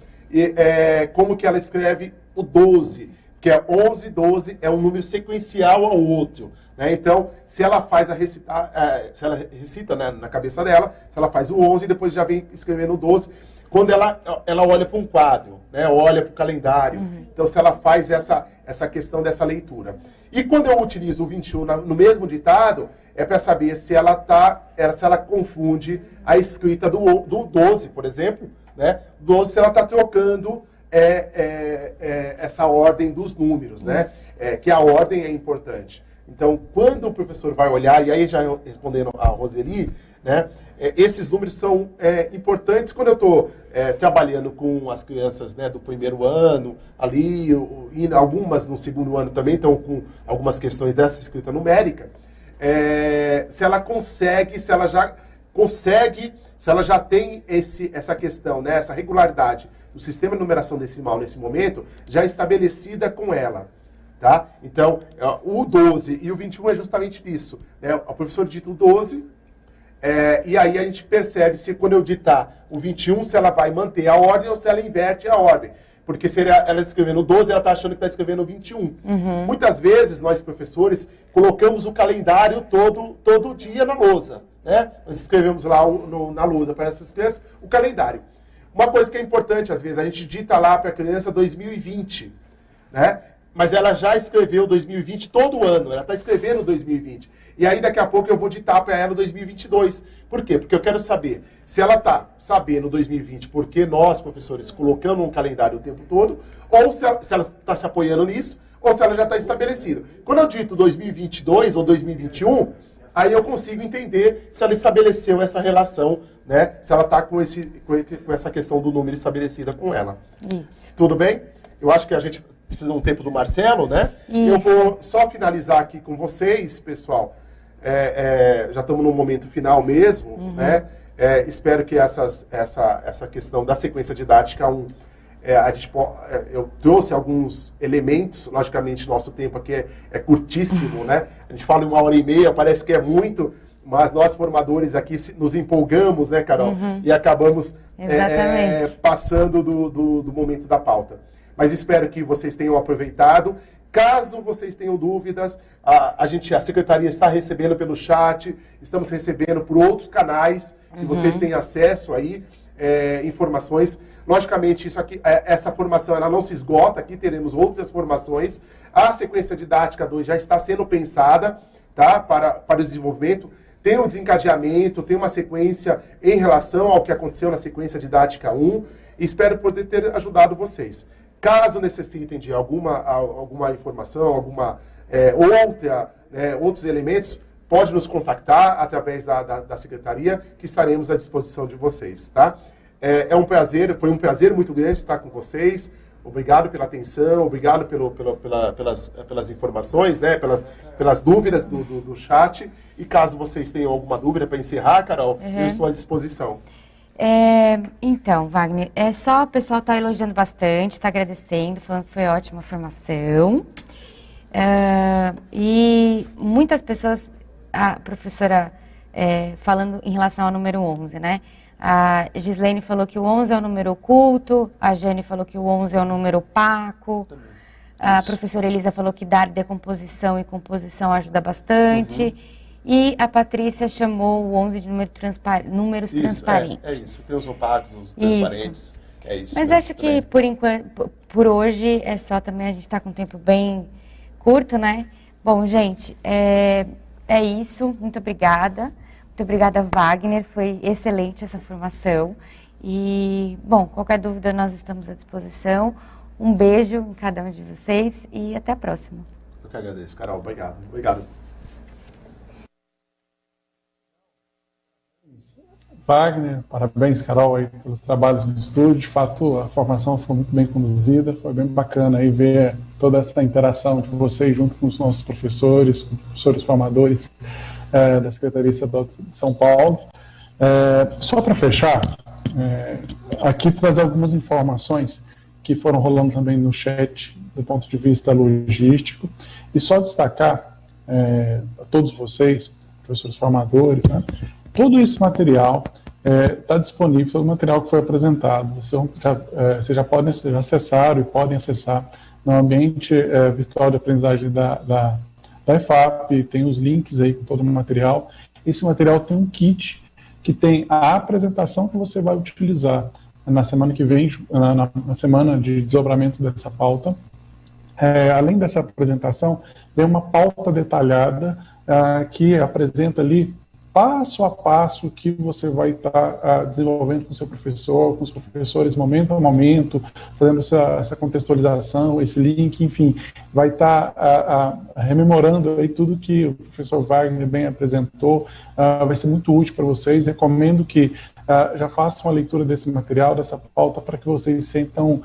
como que ela escreve o 12, que é 11, 12, é um número sequencial ao outro. Né? Então, se ela faz se ela recita, né, na cabeça dela, se ela faz o 11 e depois já vem escrevendo o 12, quando ela olha para um quadro, né, olha para o calendário, então se ela faz essa questão dessa leitura. E quando eu utilizo o 21 no mesmo ditado, é para saber se ela confunde a escrita do 12, por exemplo, né, 12 se ela está trocando essa ordem dos números, né? Que a ordem é importante. Então, quando o professor vai olhar, e aí já respondendo a Roseli, né? Esses números são importantes quando eu estou trabalhando com as crianças, né, do primeiro ano, ali, e algumas no segundo ano também estão com algumas questões dessa escrita numérica. Se ela já tem essa questão, né, essa regularidade do sistema de numeração decimal nesse momento, já estabelecida com ela. Tá? Então, o 12 e o 21 é justamente isso. Né? O professor dita o 12, e aí a gente percebe se quando eu ditar o 21, se ela vai manter a ordem ou se ela inverte a ordem. Porque se ela escrevendo o 12, ela está achando que está escrevendo o 21. Muitas vezes, nós professores, colocamos o calendário todo dia na lousa. Né? Nós escrevemos lá na lousa para essas crianças o calendário. Uma coisa que é importante, às vezes, a gente dita lá para a criança 2020, né? Mas ela já escreveu 2020 todo ano, ela está escrevendo 2020. E aí, daqui a pouco, eu vou ditar para ela 2022. Por quê? Porque eu quero saber se ela está sabendo 2020 porque nós, professores, colocamos um calendário o tempo todo, ou se ela está se apoiando nisso, ou se ela já está estabelecida. Quando eu dito 2022 ou 2021, aí eu consigo entender se ela estabeleceu essa relação, né? Se ela está com essa questão do número estabelecida com ela. Isso. Tudo bem? Eu acho que a gente precisa de um tempo do Marcelo, né? Isso. Eu vou só finalizar aqui com vocês, pessoal. Já estamos no momento final mesmo, né? Espero que essa questão da sequência didática eu trouxe alguns elementos, logicamente nosso tempo aqui é curtíssimo, né? A gente fala em 1h30, parece que é muito, mas nós formadores aqui nos empolgamos, né, Carol? E acabamos passando do momento da pauta. Mas espero que vocês tenham aproveitado. Caso vocês tenham dúvidas, a Secretaria está recebendo pelo chat, estamos recebendo por outros canais que vocês têm acesso aí, informações. Logicamente, essa formação ela não se esgota, aqui teremos outras formações. A sequência didática 2 já está sendo pensada, tá, para o desenvolvimento. Tem um desencadeamento, tem uma sequência em relação ao que aconteceu na sequência didática 1. E espero poder ter ajudado vocês. Caso necessitem de alguma informação, outros elementos, pode nos contactar através da Secretaria, que estaremos à disposição de vocês, tá? Foi um prazer muito grande estar com vocês. Obrigado pela atenção, obrigado pelas informações, né? pelas dúvidas do chat. E caso vocês tenham alguma dúvida para encerrar, Carol, eu estou à disposição. Então, Wagner, o pessoal está elogiando bastante, está agradecendo, falando que foi ótima a formação. E muitas pessoas, a professora falando em relação ao número 11, né? A Gislene falou que o 11 é o número oculto, a Jane falou que o 11 é o número opaco, a professora Elisa falou que dar decomposição e composição ajuda bastante, e a Patrícia chamou o 11 de números transparentes. É isso, tem os opacos, os transparentes, é isso. Mas acho que por enquanto, por hoje, é só também, a gente está com um tempo bem curto, né? Bom, gente, é isso, muito obrigada. Muito obrigada, Wagner, foi excelente essa formação. E, bom, qualquer dúvida nós estamos à disposição. Um beijo em cada um de vocês e até a próxima. Eu que agradeço, Carol. Obrigado. Obrigado. Wagner, parabéns, Carol, aí, pelos trabalhos no estúdio. De fato, a formação foi muito bem conduzida, foi bem bacana aí ver toda essa interação de vocês junto com os nossos professores formadores da Secretaria Estadual de São Paulo. Só para fechar, aqui trazer algumas informações que foram rolando também no chat do ponto de vista logístico, e só destacar a todos vocês, professores formadores, né, todo esse material está disponível, todo o material que foi apresentado. Vocês já podem acessar e podem acessar no ambiente virtual de aprendizagem da EFAP, tem os links aí com todo o material. Esse material tem um kit que tem a apresentação que você vai utilizar na semana que vem, na semana de desdobramento dessa pauta. Além dessa apresentação, tem uma pauta detalhada que apresenta ali passo a passo o que você vai estar desenvolvendo com o seu professor, com os professores, momento a momento, fazendo essa contextualização, esse link, enfim, vai estar rememorando aí tudo que o professor Wagner bem apresentou, vai ser muito útil para vocês. Recomendo que já façam a leitura desse material, dessa pauta, para que vocês sintam,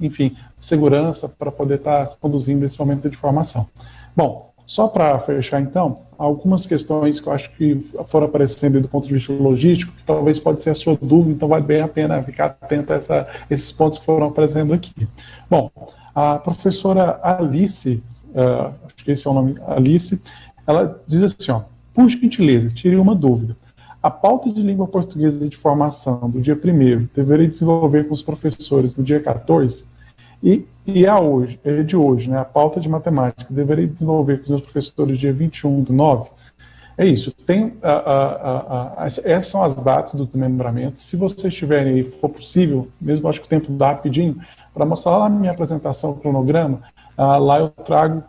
enfim, segurança para poder estar conduzindo esse momento de formação. Bom, só para fechar, então, algumas questões que eu acho que foram aparecendo do ponto de vista logístico, que talvez pode ser a sua dúvida, então vale bem a pena ficar atento a esses pontos que foram aparecendo aqui. Bom, a professora Alice, acho que esse é o nome, Alice, ela diz assim, ó, por gentileza, tire uma dúvida. A pauta de língua portuguesa de formação do dia 1º deveria desenvolver com os professores no dia 14 e de hoje, né, a pauta de matemática deveria desenvolver com os professores dia 21/9. É isso, essas são as datas do desmembramento. Se vocês tiverem aí, for possível, mesmo acho que o tempo dá rapidinho, para mostrar lá na minha apresentação o cronograma, lá eu trago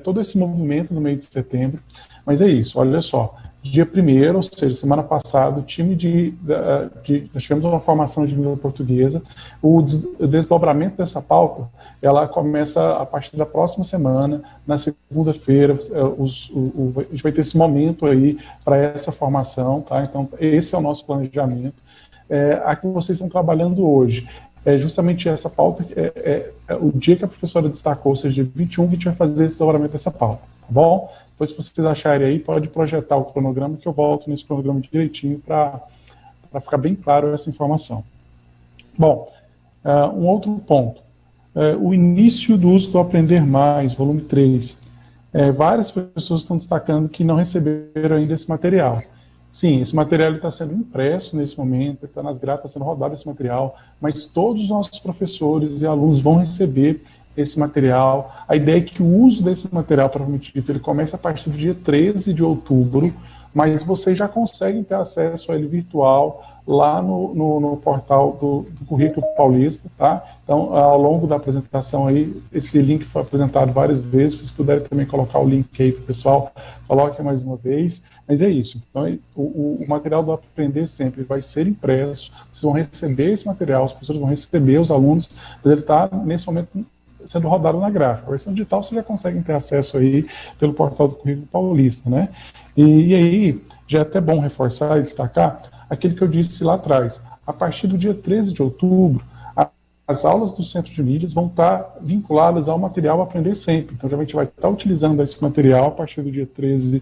todo esse movimento no meio de setembro. Mas é isso, olha só. Dia 1º, ou seja, semana passada, o time nós tivemos uma formação de língua portuguesa. O desdobramento dessa pauta, ela começa a partir da próxima semana, na segunda-feira. A gente vai ter esse momento aí para essa formação, tá? Então, esse é o nosso planejamento. A que vocês estão trabalhando hoje é justamente essa pauta, o dia que a professora destacou, ou seja, dia 21, que a gente vai fazer esse desdobramento dessa pauta, tá bom? Depois, se vocês acharem aí, pode projetar o cronograma, que eu volto nesse cronograma direitinho para ficar bem claro essa informação. Bom, um outro ponto. O início do uso do Aprender Mais, volume 3. várias pessoas estão destacando que não receberam ainda esse material. Sim, esse material está sendo impresso nesse momento, está nas grades, está sendo rodado esse material, mas todos os nossos professores e alunos vão receber esse material. A ideia é que o uso desse material, provavelmente dito, ele começa a partir do dia 13 de outubro, mas vocês já conseguem ter acesso a ele virtual lá no portal do Currículo Paulista, tá? Então, ao longo da apresentação aí, esse link foi apresentado várias vezes, se puderem também colocar o link aí para o pessoal, coloque mais uma vez, mas é isso. Então, o material do Aprender Sempre vai ser impresso, vocês vão receber esse material, os professores vão receber, os alunos, mas ele está, nesse momento, sendo rodado na gráfica. A versão digital vocês já conseguem ter acesso aí pelo portal do Currículo Paulista, né? E aí, já é até bom reforçar e destacar aquilo que eu disse lá atrás. A partir do dia 13 de outubro, as aulas do Centro de Mídias vão estar vinculadas ao material Aprender Sempre. Então, a gente vai estar utilizando esse material a partir do dia 13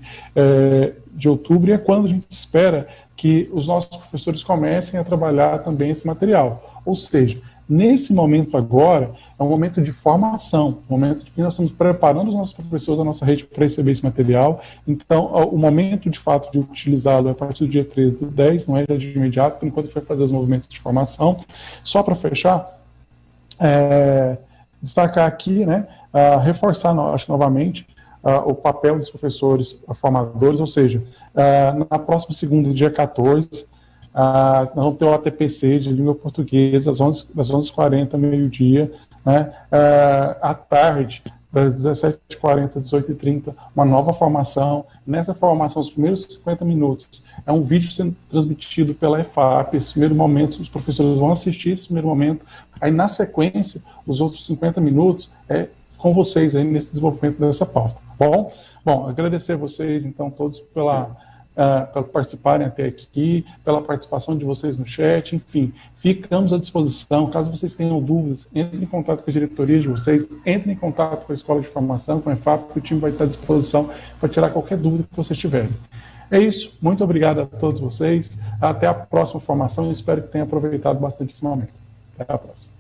de outubro, e é quando a gente espera que os nossos professores comecem a trabalhar também esse material. Ou seja, nesse momento agora, é um momento de formação, um momento em que nós estamos preparando os nossos professores da nossa rede para receber esse material. Então, o momento, de fato, de utilizá-lo é a partir do dia 13 do 10, não é já de imediato, por enquanto a gente vai fazer os movimentos de formação. Só para fechar, destacar aqui, né, reforçar, acho novamente, o papel dos professores formadores, ou seja, na próxima segunda, dia 14, nós vamos ter o ATPC de língua portuguesa, das 11h40 meio-dia, né, à tarde, das 17h40 às 18h30, uma nova formação. Nessa formação, os primeiros 50 minutos, é um vídeo sendo transmitido pela EFAP. Esse primeiro momento, os professores vão assistir esse primeiro momento, aí na sequência, os outros 50 minutos é com vocês aí nesse desenvolvimento dessa pauta, tá bom? Bom, agradecer a vocês, então, todos pela participarem até aqui, pela participação de vocês no chat, enfim, ficamos à disposição. Caso vocês tenham dúvidas, entrem em contato com a diretoria de vocês, entrem em contato com a Escola de Formação, com a EFAP, que o time vai estar à disposição para tirar qualquer dúvida que vocês tiverem. É isso, muito obrigado a todos vocês, até a próxima formação, e espero que tenham aproveitado bastante esse momento. Até a próxima.